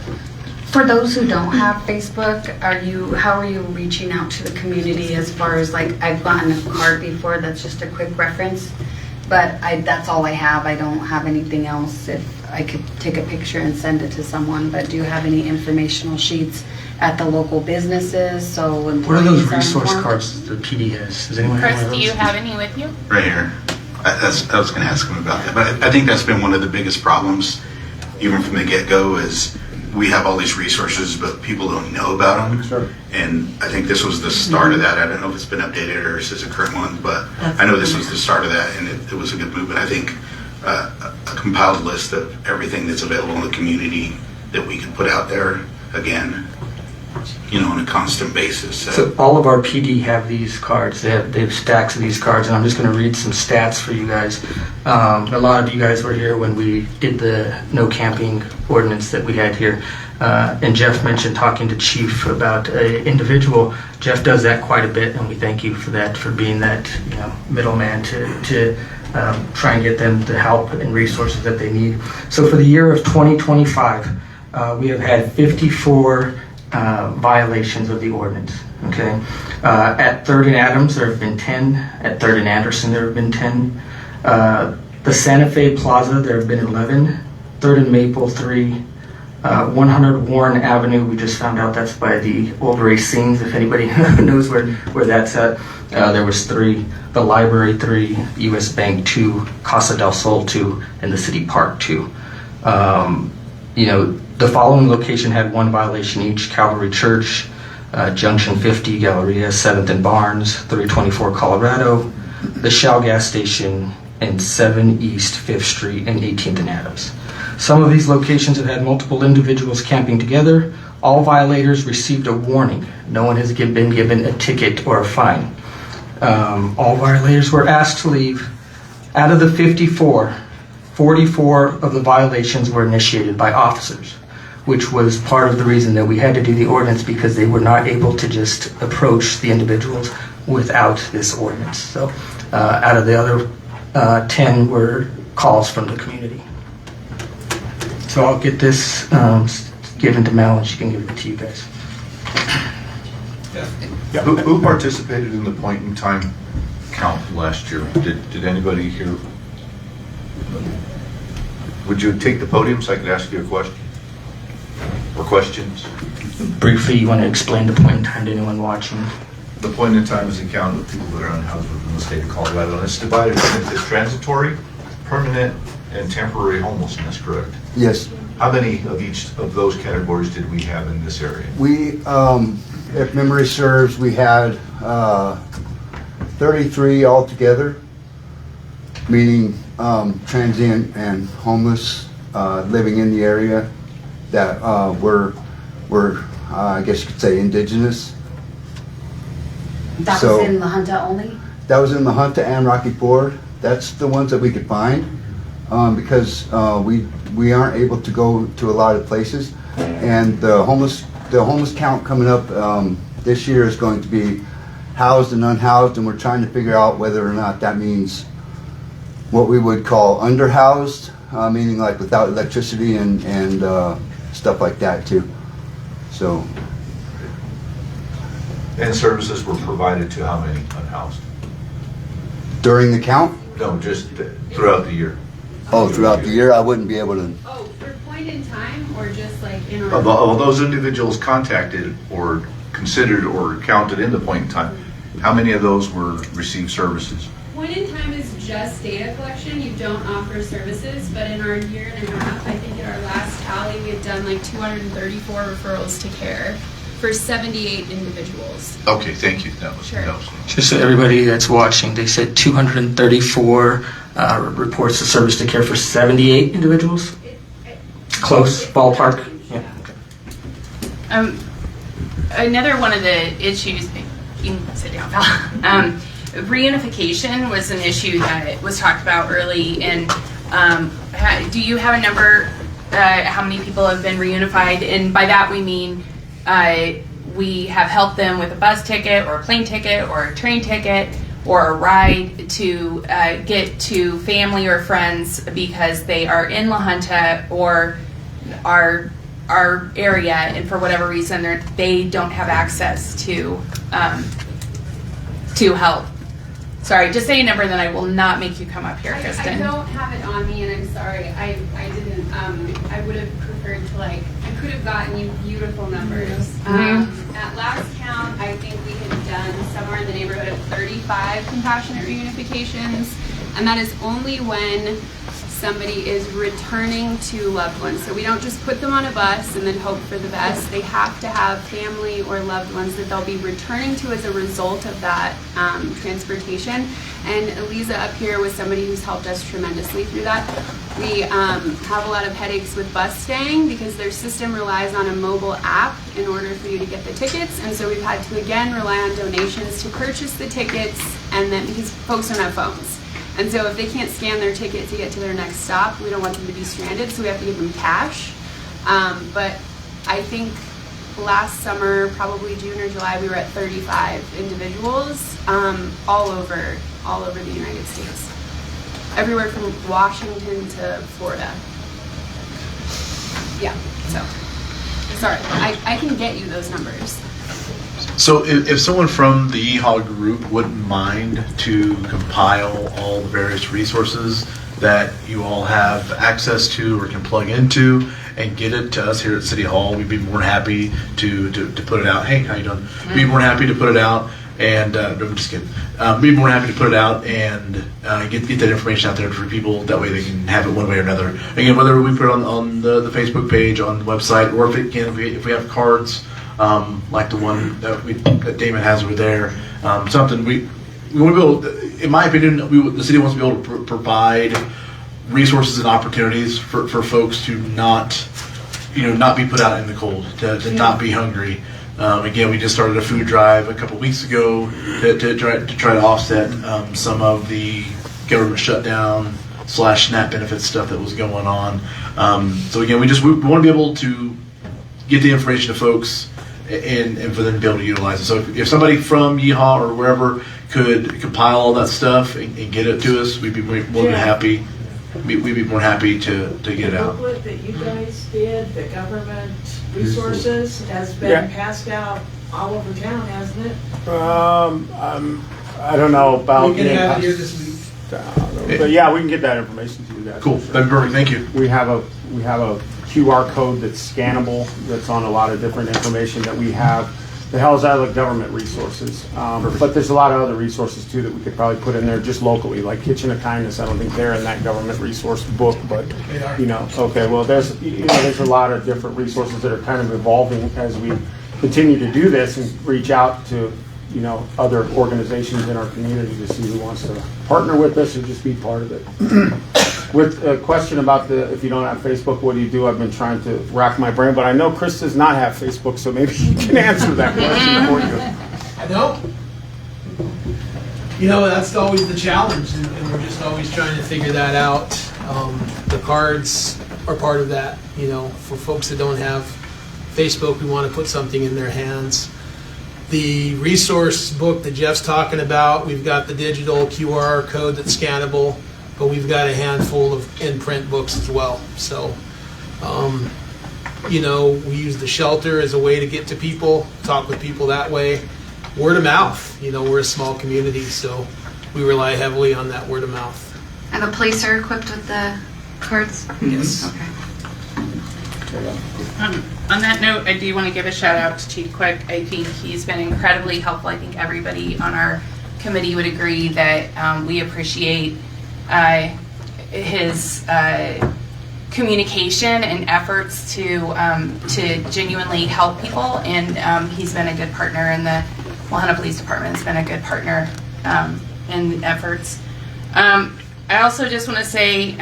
For those who don't have Facebook, how are you reaching out to the community as far as, like, I've gotten a card before that's just a quick reference, but that's all I have. I don't have anything else. If I could take a picture and send it to someone, but do you have any informational sheets at the local businesses? So
What are those
employees
resource
informed?
cards the PD has? Does anyone have
Chris,
one of
do you
those?
have any with you?
Right here. I was going to ask him about that. But I think that's been one of the biggest problems, even from the get-go, is we have all these resources, but people don't know about them.
Sure.
And I think this was the start of that. I don't know if it's been updated or if this is a current one, but I know this was the start of that, and it was a good movement. I think a compiled list of everything that's available in the community that we can put out there, again, you know, on a constant basis.
So all of our PD have these cards. They have stacks of these cards, and I'm just going to read some stats for you guys. A lot of you guys were here when we did the no camping ordinance that we had here. And Jeff mentioned talking to Chief about an individual. Jeff does that quite a bit, and we thank you for that, for being that, you know, middleman to try and get them the help and resources that they need. So for the year of 2025, we have had 54 violations of the ordinance. Okay, at 3rd and Adams there have been 10. At 3rd and Anderson there have been 10. The Santa Fe Plaza there have been 11. 3rd and Maple 3. 100 Warren Avenue, we just found out that's by the old Racines, if anybody knows where that's at. There was 3, the Library 3, US Bank 2, Casa del Sol 2, and the City Park 2. You know, the following location had 1 violation each: Calvary Church, Junction 50, Galleria, 7th and Barnes, 324 Colorado, the Shell gas station, and 7 East 5th Street and 18th and Adams. Some of these locations have had multiple individuals camping together. All violators received a warning. No one has been given a ticket or a fine. All violators were asked to leave. Out of the 54, 44 of the violations were initiated by officers, which was part of the reason that we had to do the ordinance, because they were not able to just approach the individuals without this ordinance. So out of the other 10 were calls from the community. So I'll get this given to Mel, and she can give it to you guys.
Yeah. Who participated in the point in time count last year? Did anybody here? Would you take the podium so I could ask you a question? Or questions?
Briefly, you want to explain the point in time to anyone watching?
The point in time is a count of people that are unhoused within the state of Colorado, and it's divided into transitory, permanent, and temporary homelessness, correct?
Yes.
How many of each of those categories did we have in this area?
We, if memory serves, we had 33 altogether, meaning transient and homeless living in the area that were I guess you could say indigenous.
That was in La Junta only?
That was in La Junta and Rocky Ford. That's the ones that we could find because we aren't able to go to a lot of places, and the homeless count coming up this year is going to be housed and unhoused, and we're trying to figure out whether or not that means what we would call underhoused, meaning like without electricity and stuff like that too. So.
And services were provided to how many unhoused?
During the count?
No, just throughout the year.
Oh, throughout the year, I wouldn't be able to.
Oh, for point in time or just like in our...
Of those individuals contacted or considered or counted in the point in time, how many of those were received services?
Point in time is just data collection. You don't offer services, but in our year and a half, I think at our last tally, we had done like 234 referrals to care for 78 individuals.
Okay, thank you. That was
Just so everybody that's watching, they said 234 reports of service to care for 78 individuals? Close, ballpark? Yeah.
Another one of the issues, you can sit down, pal. Reunification was an issue that was talked about early, and do you have a number, how many people have been reunified? And by that we mean we have helped them with a bus ticket or a plane ticket or a train ticket or a ride to get to family or friends because they are in La Junta or our area, and for whatever reason they don't have access to help. Sorry, just say a number, then I will not make you come up here, Kristen.
I don't have it on me, and I'm sorry. I didn't. I would have preferred to I could have gotten you beautiful numbers. At last count, I think we had done somewhere in the neighborhood of 35 compassionate reunifications, and that is only when somebody is returning to loved ones. So we don't just put them on a bus and then hope for the best. They have to have family or loved ones that they'll be returning to as a result of that transportation. And Eliza up here was somebody who's helped us tremendously through that. We have a lot of headaches with bus staying because their system relies on a mobile app in order for you to get the tickets. And so we've had to again rely on donations to purchase the tickets, and then because folks don't have phones. And so if they can't scan their ticket to get to their next stop, we don't want them to be stranded, so we have to give them cash. But I think last summer, probably June or July, we were at 35 individuals all over the United States. Everywhere from Washington to Florida. Yeah, so, sorry, I can get you those numbers.
So if someone from the Yeehaw group wouldn't mind to compile all the various resources that you all have access to or can plug into and get it to us here at City Hall, we'd be more than happy to put it out. Hey, how you doing? We'd be more than happy to put it out, and no, I'm just kidding. We'd be more than happy to put it out and get that information out there for people. That way they can have it one way or another. Again, whether we put it on the Facebook page, on the website, or if we have cards, like the one that Damon has over there, something we want to be able to, in my opinion, the city wants to be able to provide resources and opportunities for folks to not be put out in the cold, to not be hungry. Again, we just started a food drive a couple weeks ago to try to offset some of the government shutdown / SNAP benefit stuff that was going on. So again, we want to be able to get the information to folks and for them to be able to utilize it. So if somebody from Yeehaw or wherever could compile all that stuff and get it to us, we'd be more than happy. we'd be more happy to get it
The
out.
booklet that you guys did, the government resources, has been
Yeah.
passed out all over town, hasn't it?
I don't know about.
We can have it here this week.
But yeah, we can get that information to you guys.
Cool. That'd be perfect. Thank you.
We have a QR code that's scannable, that's on a lot of different information that we have. The hell's out of the government resources. But there's a lot of other resources too that we could probably put in there just locally, like Kitchen of Kindness. I don't think they're in that government resource book, but okay, well, there's a lot of different resources that are kind of evolving as we continue to do this and reach out to, other organizations in our community to see who wants to partner with us or just be part of it. With a question about if you don't have Facebook, what do you do? I've been trying to rack my brain, but I know Chris does not have Facebook, so maybe he can answer that question for you.
I know. That's always the challenge, and we're just always trying to figure that out. The cards are part of that. For folks that don't have Facebook, we want to put something in their hands. The resource book that Jeff's talking about, we've got the digital QR code that's scannable, but we've got a handful of in-print books as well. So, we use the shelter as a way to get to people, talk with people that way. Word of mouth, we're a small community, so we rely heavily on that word of mouth.
And the police are equipped with the cards?
Yes.
Okay.
On that note, I do want to give a shout out to Chief Quick. I think he's been incredibly helpful. I think everybody on our committee would agree that we appreciate his communication and efforts to genuinely help people, and he's been a good partner in the Wahana Police Department. Has been a good partner in efforts. I also just want to say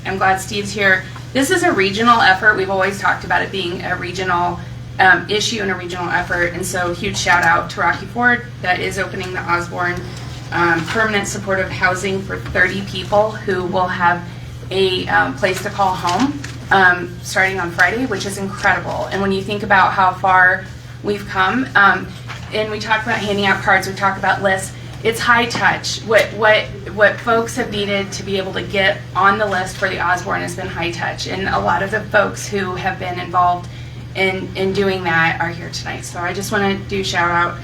I'm glad Steve's here. This is a regional effort. We've always talked about it being a regional issue and a regional effort, and so huge shout out to Rocky Ford that is opening the Osborne permanent supportive housing for 30 people who will have a place to call home starting on Friday, which is incredible. And when you think about how far we've come, and we talk about handing out cards, we talk about lists, it's high touch. What folks have needed to be able to get on the list for the Osborne has been high touch, and a lot of the folks who have been involved in doing that are here tonight. So I just want to do shout out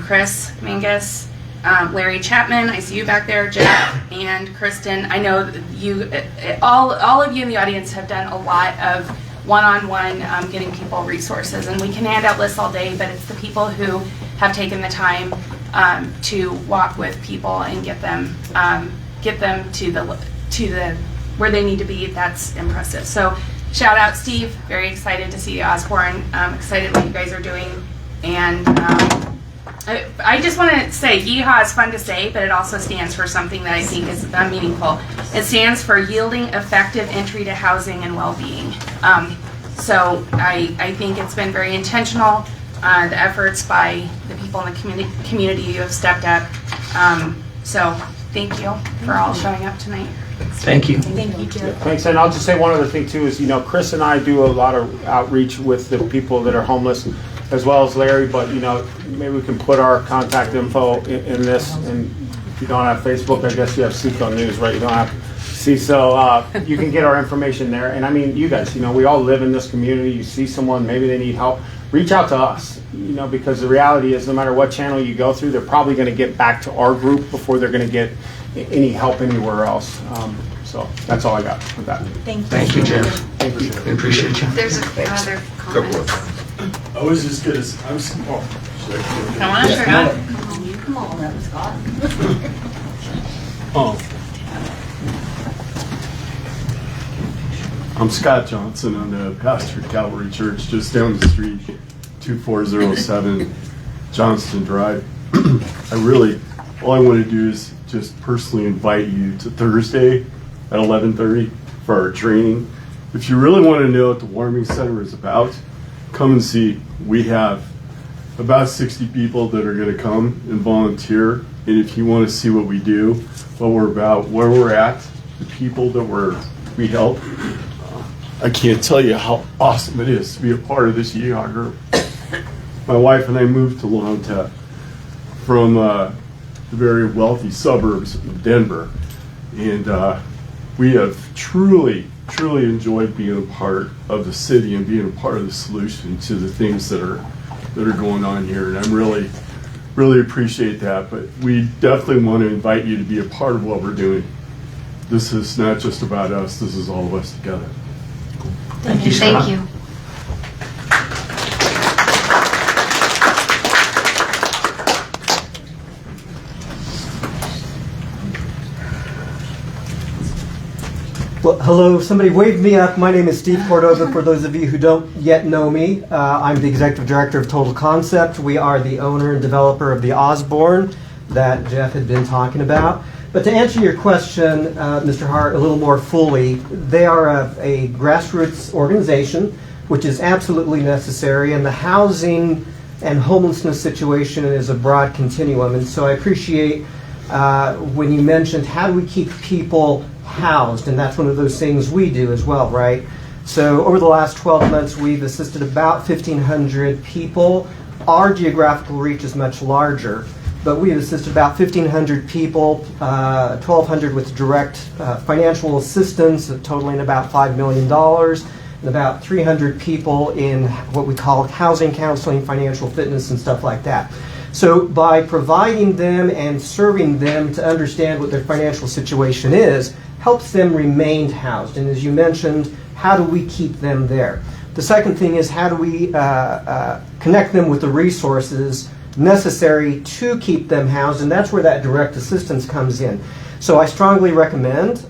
Chris Mingus, Larry Chapman, I see you back there, Jeff, and Kristen. I know you, all of you in the audience have done a lot of one-on-one getting people resources, and we can hand out lists all day, but it's the people who have taken the time to walk with people and get them to the where they need to be. That's impressive. So shout out Steve, very excited to see Osborne, excited what you guys are doing, and I just want to say YEHA is fun to say, but it also stands for something that I think is meaningful. It stands for Yielding Effective Entry to Housing and Well-Being. So I think it's been very intentional, the efforts by the people in the community who have stepped up. So thank you for all showing up tonight.
Thank you.
Thank you, Jeff.
Thanks, and I'll just say one other thing too is, Chris and I do a lot of outreach with the people that are homeless, as well as Larry, but maybe we can put our contact info in this, and if you don't have Facebook, I guess you have Seco News, right? You don't have so you can get our information there. And I mean, you guys, we all live in this community. You see someone, maybe they need help, reach out to us, because the reality is no matter what channel you go through, they're probably going to get back to our group before they're going to get any help anywhere else. So that's all I got with that.
Thank you, Jeff.
Thank you.
We appreciate you.
There's other comments.
I was just gonna, I'm, oh,
Come on, Scott.
Come on, Reverend Scott.
I'm Scott Johnson. I'm the pastor at Calvary Church just down the street, 2407 Johnston Drive. All I want to do is just personally invite you to Thursday at 11:30 for our training. If you really want to know what the Warming Center is about, come and see. We have about 60 people that are going to come and volunteer. And if you want to see what we do, what we're about, where we're at, the people that we help, I can't tell you how awesome it is to be a part of this YEHA group. My wife and I moved to La Junta from the very wealthy suburbs of Denver. And we have truly enjoyed being a part of the city and being a part of the solution to the things that are going on here. And I'm really appreciate that. But we definitely want to invite you to be a part of what we're doing. This is not just about us. This is all of us together.
Thank you, Sean.
Thank you.
Well, hello, somebody waved me up. My name is Steve Cordova, for those of you who don't yet know me. I'm the Executive Director of Total Concept. We are the owner and developer of the Osborne that Jeff had been talking about. But to answer your question, Mr. Hart, a little more fully, they are a grassroots organization, which is absolutely necessary, and the housing and homelessness situation is a broad continuum. And so I appreciate when you mentioned how do we keep people housed, and that's one of those things we do as well, right? So over the last 12 months, we've assisted about 1,500 people. Our geographical reach is much larger, but we have assisted about 1,500 people, 1,200 with direct financial assistance, totaling about $5 million, and about 300 people in what we call housing counseling, financial fitness, and stuff like that. So by providing them and serving them to understand what their financial situation is, helps them remain housed. And as you mentioned, how do we keep them there? The second thing is how do we connect them with the resources necessary to keep them housed, and that's where that direct assistance comes in. So I strongly recommend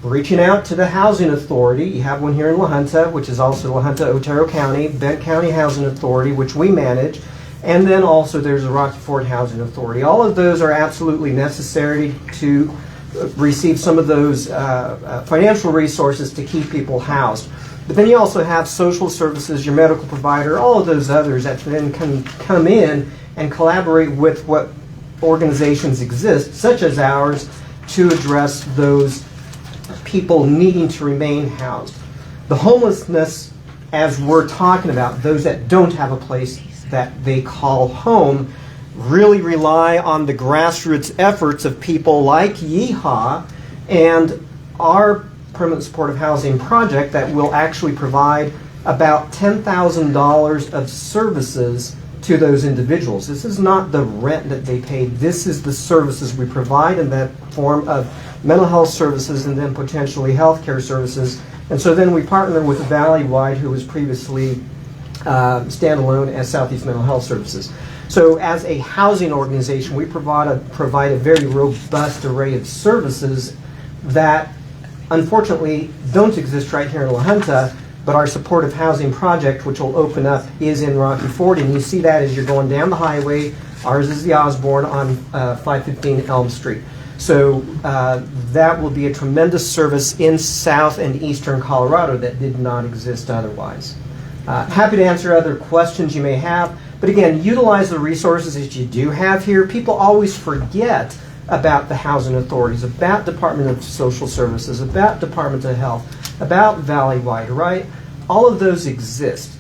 reaching out to the Housing Authority. You have one here in La Junta, which is also La Junta, Otero County, Bent County Housing Authority, which we manage, and then also there's the Rocky Ford Housing Authority. All of those are absolutely necessary to receive some of those financial resources to keep people housed. But then you also have social services, your medical provider, all of those others that then can come in and collaborate with what organizations exist, such as ours, to address those people needing to remain housed. The homelessness, as we're talking about, those that don't have a place that they call home, really rely on the grassroots efforts of people like Yeehaw and our permanent supportive housing project that will actually provide about $10,000 of services to those individuals. This is not the rent that they pay. This is the services we provide in that form of mental health services and then potentially healthcare services. And so then we partner with Valleywide, who was previously standalone as Southeast Mental Health Services. So as a housing organization, we provide a very robust array of services that unfortunately don't exist right here in La Junta, but our supportive housing project, which will open up, is in Rocky Ford, and you see that as you're going down the highway. Ours is the Osborne on 515 Elm Street. So that will be a tremendous service in South and Eastern Colorado that did not exist otherwise. Happy to answer other questions you may have, but again, utilize the resources that you do have here. People always forget about the housing authorities, about Department of Social Services, about Department of Health, about Valleywide, right? All of those exist.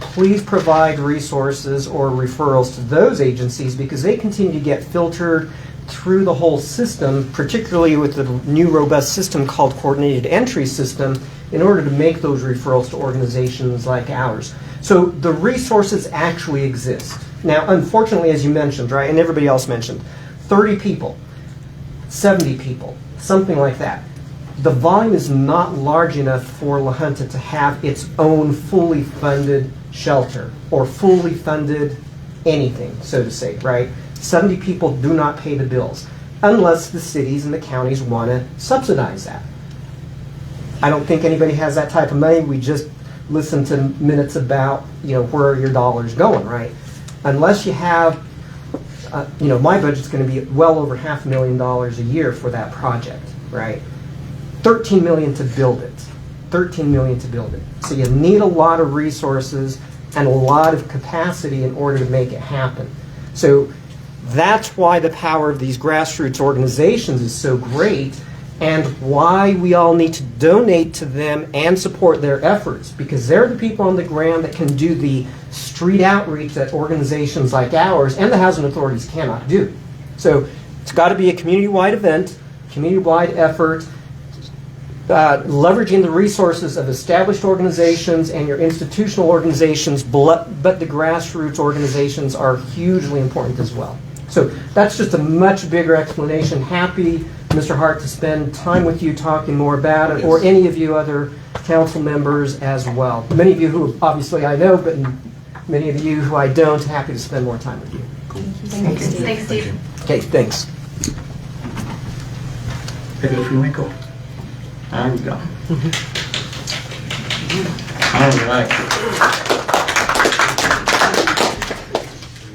Please provide resources or referrals to those agencies because they continue to get filtered through the whole system, particularly with the new robust system called Coordinated Entry System, in order to make those referrals to organizations like ours. So the resources actually exist. Now, unfortunately, as you mentioned, right, and everybody else mentioned, 30 people, 70 people, something like that. The volume is not large enough for La Junta to have its own fully funded shelter or fully funded anything, so to say, right? 70 people do not pay the bills unless the cities and the counties want to subsidize that. I don't think anybody has that type of money. We just listen to minutes about, where are your dollars going, right? Unless you have, my budget's going to be well over $500,000 a year for that project, right? $13 million to build it. $13 million to build it. So you need a lot of resources and a lot of capacity in order to make it happen. So that's why the power of these grassroots organizations is so great, and why we all need to donate to them and support their efforts, because they're the people on the ground that can do the street outreach that organizations like ours and the housing authorities cannot do. So it's got to be a community-wide event, community-wide effort. leveraging the resources of established organizations and your institutional organizations, but the grassroots organizations are hugely important as well. So that's just a much bigger explanation. Happy, Mr. Hart, to spend time with you talking more about it, or any of you other council members as well. Many of you who obviously I know, but many of you who I don't, happy to spend more time with you.
Thank you, Steve. Thanks, Steve.
Okay, thanks.
Ready for you, Michael? There we go. All right.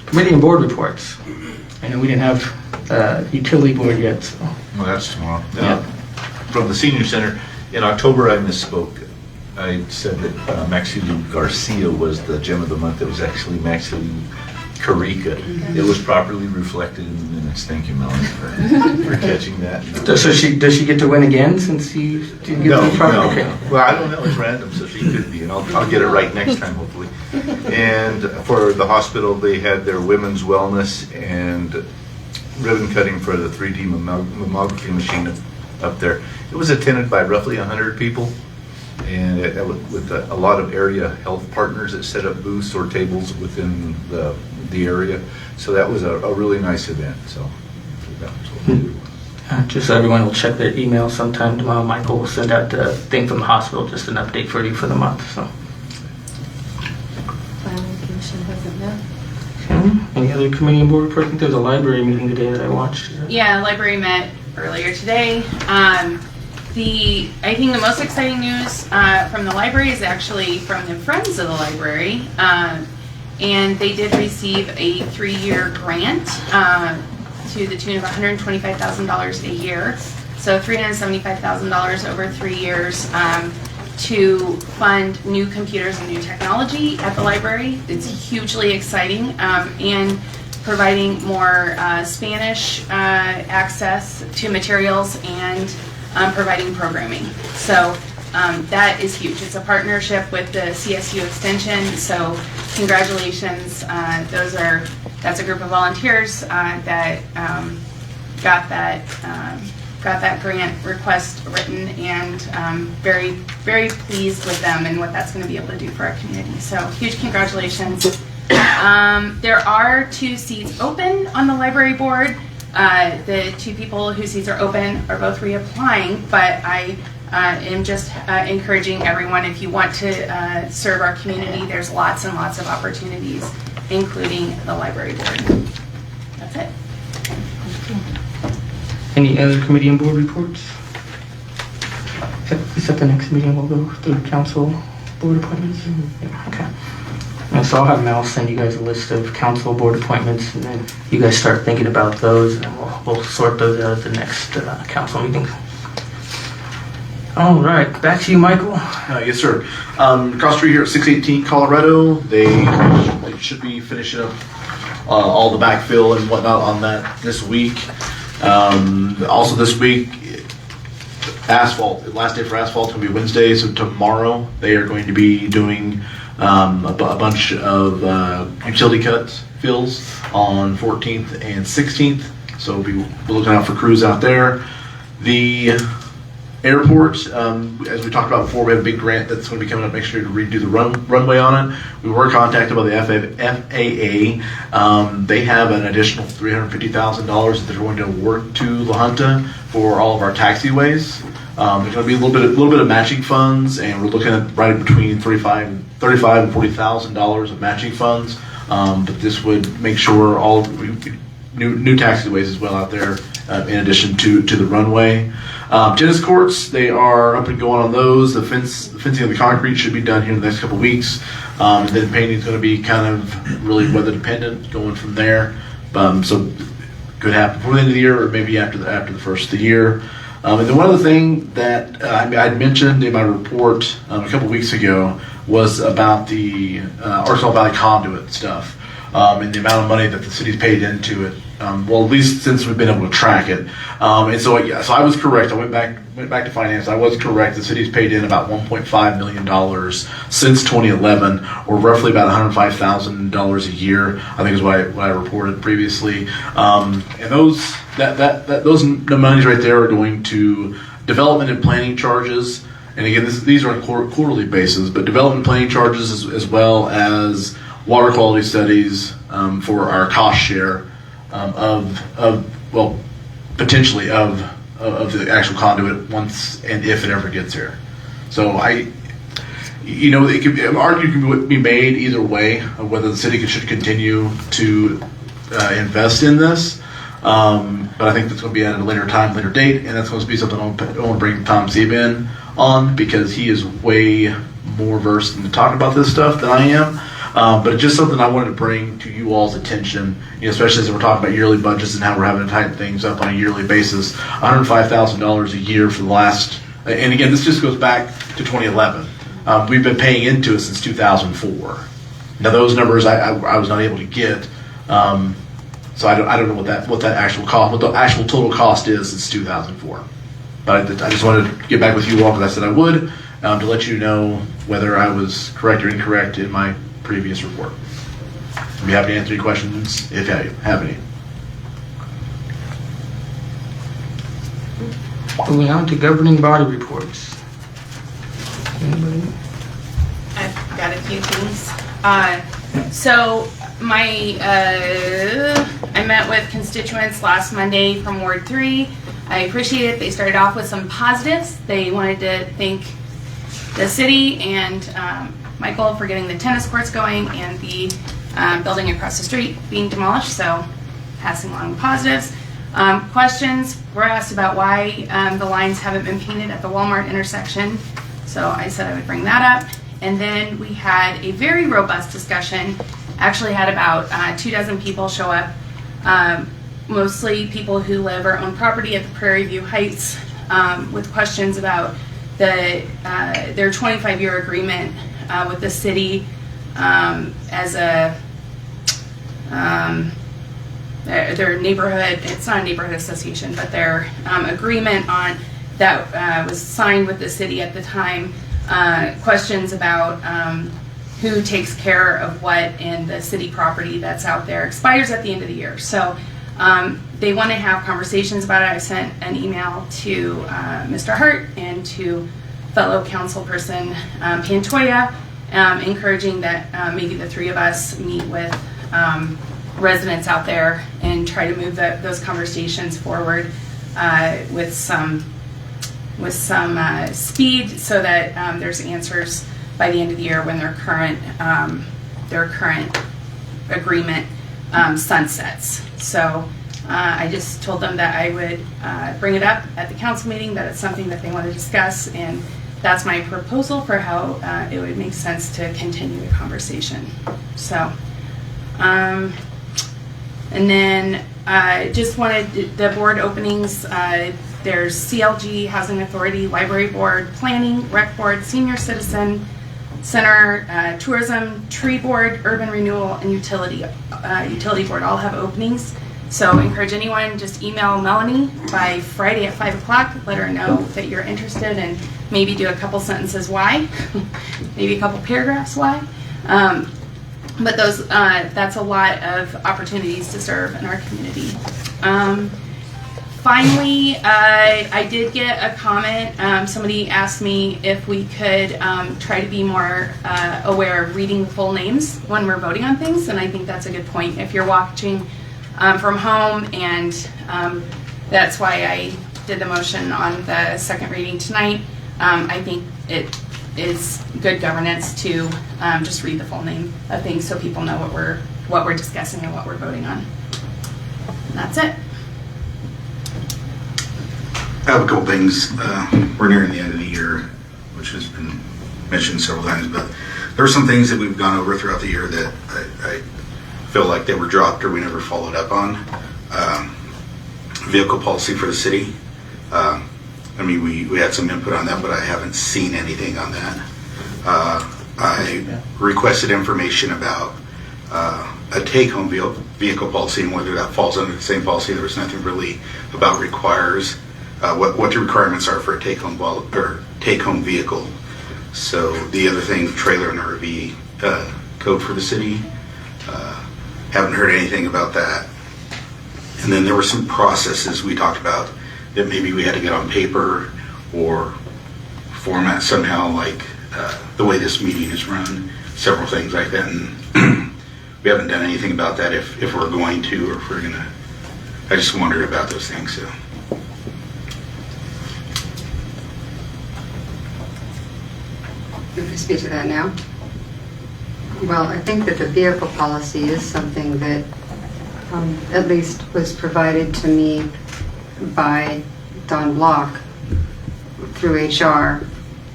Committee and board reports. I know we didn't have utility board yet, so.
Well, that's tomorrow.
Yeah.
From the senior center, in October I misspoke. I said that Maxilu Garcia was the gem of the month. It was actually Maxilu Carica. It was properly reflected in the minutes. Thank you, Melanie, for catching that.
So does she get to win again since you didn't get
No.
Okay.
Well, I don't know. It's random, so she could be, and I'll get it right next time, hopefully. And for the hospital, they had their women's wellness and ribbon cutting for the 3D mammography machine up there. It was attended by roughly 100 people, and with a lot of area health partners that set up booths or tables within the area. So that was a really nice event. So that was what we did.
Just so everyone will check their email sometime tomorrow. Michael will send out the thing from the hospital, just an update for you for the month. So.
Planning Commission hasn't met.
Any other committee and board report? I think there was a library meeting today that I watched.
Yeah, library met earlier today. I think the most exciting news from the library is actually from the Friends of the Library. And they did receive a 3-year grant to the tune of $125,000 a year. So $375,000 over 3 years to fund new computers and new technology at the library. It's hugely exciting, and providing more Spanish access to materials and providing programming. So that is huge. It's a partnership with the CSU Extension, so congratulations. That's a group of volunteers that got that grant request written, and very, very pleased with them and what that's going to be able to do for our community. So huge congratulations. There are 2 seats open on the library board. The 2 people whose seats are open are both reapplying, but I am just encouraging everyone, if you want to serve our community, there's lots and lots of opportunities, including the library board. That's it.
Any other committee and board reports? Is that the next meeting we'll go through council board appointments? Yeah, okay. And so I'll have Mel send you guys a list of council board appointments, and then you guys start thinking about those, and we'll sort those out at the next council meeting. All right, back to you, Michael.
Yes, sir. Across the street here at 618 Colorado, they should be finishing up all the backfill and whatnot on that this week. Also this week, asphalt, the last day for asphalt is going to be Wednesday, so tomorrow they are going to be doing a bunch of utility cuts, fills on 14th and 16th, so we'll be looking out for crews out there. The airport, as we talked about before, we have a big grant that's going to be coming up next year to redo the runway on it. We were contacted by the FAA. They have an additional $350,000 that they're going to award to La Junta for all of our taxiways. There's going to be a little bit of matching funds, and we're looking at right between $35,000 and $40,000 of matching funds. But this would make sure all new taxiways as well out there, in addition to the runway. Tennis courts, they are up and going on those. The fencing of the concrete should be done here in the next couple of weeks. And then painting is going to be kind of really weather dependent going from there. So could happen before the end of the year, or maybe after the first of the year. And then one other thing that I'd mentioned in my report a couple of weeks ago was about the Arkansas Valley conduit stuff, and the amount of money that the city's paid into it. Well, at least since we've been able to track it. And so I was correct. I went back to finance. I was correct. The city's paid in about $1.5 million since 2011, or roughly about $105,000 a year, I think is what I reported previously. And those monies right there are going to development and planning charges, and again, these are on quarterly basis, but development planning charges as well as water quality studies for our cost share potentially of the actual conduit once and if it ever gets here. So an argument can be made either way of whether the city should continue to invest in this. But I think that's going to be at a later time, later date, and that's going to be something I want to bring Tom Sieb in on, because he is way more versed in talking about this stuff than I am. But it's just something I wanted to bring to you all's attention, especially as we're talking about yearly budgets and how we're having to tighten things up on a yearly basis. $105,000 a year for the last, and again, this just goes back to 2011. We've been paying into it since 2004. Now those numbers I was not able to get, so I don't know what that actual cost, what the actual total cost is since 2004. But I just wanted to get back with you all because I said I would, to let you know whether I was correct or incorrect in my previous report. I'd be happy to answer any questions if you have any.
Moving on to governing body reports. Anybody?
I've got a few things. I met with constituents last Monday from Ward 3. I appreciate it. They started off with some positives. They wanted to thank the city and Michael for getting the tennis courts going and the building across the street being demolished, so passing along the positives. Questions were asked about why the lines haven't been painted at the Walmart intersection, so I said I would bring that up. And then we had a very robust discussion, actually had about 24 people show up, mostly people who live or own property at the Prairie View Heights, with questions about their 25-year agreement with the city as their neighborhood, it's not a neighborhood association, but their agreement on that was signed with the city at the time. Questions about who takes care of what in the city property that's out there expires at the end of the year. So they want to have conversations about it. I sent an email to Mr. Hart and to fellow councilperson Pantoya, encouraging that maybe the three of us meet with residents out there and try to move those conversations forward with some speed, so that there's answers by the end of the year when their current agreement sunsets. So I just told them that I would bring it up at the council meeting, that it's something that they want to discuss, and that's my proposal for how it would make sense to continue the conversation. So, and then just wanted the board openings. There's CLG, Housing Authority, Library Board, Planning, Rec Board, Senior Citizen Center, Tourism, Tree Board, Urban Renewal, and Utility Board all have openings. So encourage anyone, just email Melanie by Friday at 5 o'clock. Let her know that you're interested, and maybe do a couple sentences why, maybe a couple paragraphs why. But those, that's a lot of opportunities to serve in our community. Finally, I did get a comment. Somebody asked me if we could try to be more aware of reading the full names when we're voting on things, and I think that's a good point. If you're watching from home, and that's why I did the motion on the second reading tonight, I think it is good governance to just read the full name of things so people know what we're discussing and what we're voting on. And that's it.
I have a couple things. We're nearing the end of the year, which has been mentioned several times, but there are some things that we've gone over throughout the year that I feel like they were dropped or we never followed up on. Vehicle policy for the city. I mean, we had some input on that, but I haven't seen anything on that. I requested information about a take-home vehicle policy and whether that falls under the same policy. There was nothing really about requires. What the requirements are for a take-home vehicle. So the other thing, trailer and RV code for the city. Haven't heard anything about that. And then there were some processes we talked about that maybe we had to get on paper or format somehow, like the way this meeting is run, several things like that. And we haven't done anything about that if we're going to, or if we're gonna. I just wondered about those things. So.
Can I speak to that now? Well, I think that the vehicle policy is something that at least was provided to me by Don Block through HR.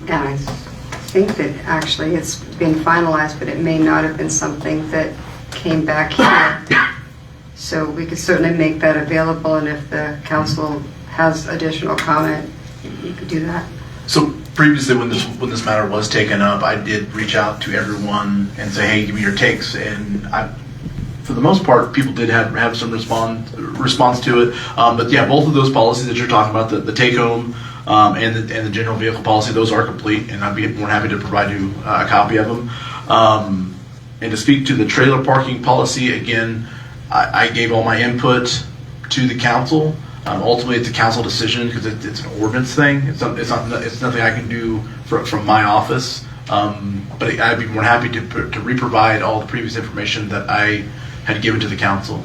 And I think that actually it's been finalized, but it may not have been something that came back here. So we could certainly make that available, and if the council has additional comment, you could do that.
So previously, when this matter was taken up, I did reach out to everyone and say, "Hey, give me your takes." And for the most part, people did have some response to it. But yeah, both of those policies that you're talking about, the take home and the general vehicle policy, those are complete, and I'd be more happy to provide you a copy of them. And to speak to the trailer parking policy, again, I gave all my input to the council. Ultimately, it's a council decision because it's an ordinance thing. It's nothing I can do from my office. But I'd be more happy to reprovide all the previous information that I had given to the council.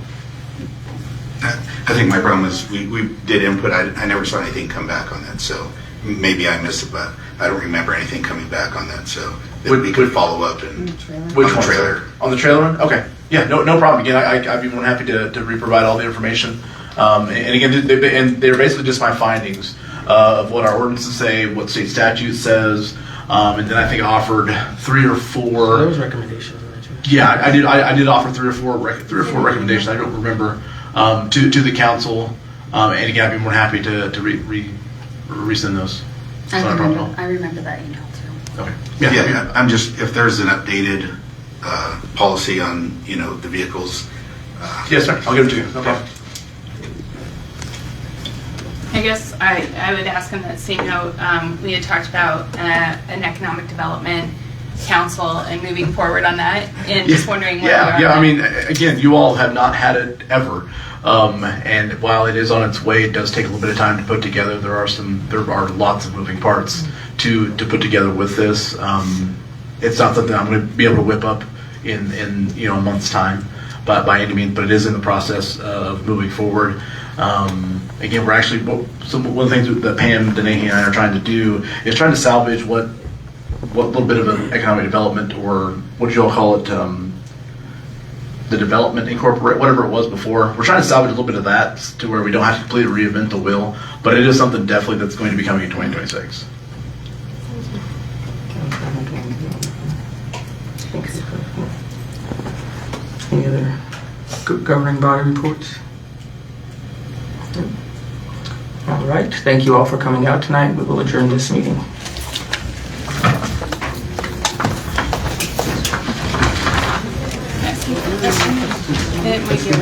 I think my problem is we did input. I never saw anything come back on that. So maybe I missed it, but I don't remember anything coming back on that. So we could follow up and
Which one, trailer? On the trailer one? Okay. Yeah, no problem. Again, I'd be more than happy to reprovide all the information. And again, they're basically just my findings of what our ordinances say, what state statute says, and then I think I offered 3 or 4.
So those recommendations.
Yeah, I did offer 3 or 4 recommendations. I don't remember to the council, and again, I'd be more happy to resend those.
I remember that email too.
Okay.
Yeah, I'm just, if there's an updated policy on the vehicles.
Yes, sir. I'll give it to you. No problem.
I guess I would ask on that same note, we had talked about an economic development council and moving forward on that, and just wondering where we are.
Yeah. I mean, again, you all have not had it ever, and while it is on its way, it does take a little bit of time to put together. There are lots of moving parts to put together with this. It's not something I'm going to be able to whip up in a month's time, but by any means. But it is in the process of moving forward. Again, we're actually one of the things that Pam, Denahy, and I are trying to do is trying to salvage what little bit of an economic development, or what you all call it, the development incorporate, whatever it was before. We're trying to salvage a little bit of that to where we don't have to completely reinvent the wheel, but it is something definitely that's going to be coming in 2026.
Any other governing body reports? All right. Thank you all for coming out tonight. We will adjourn this meeting.
And we give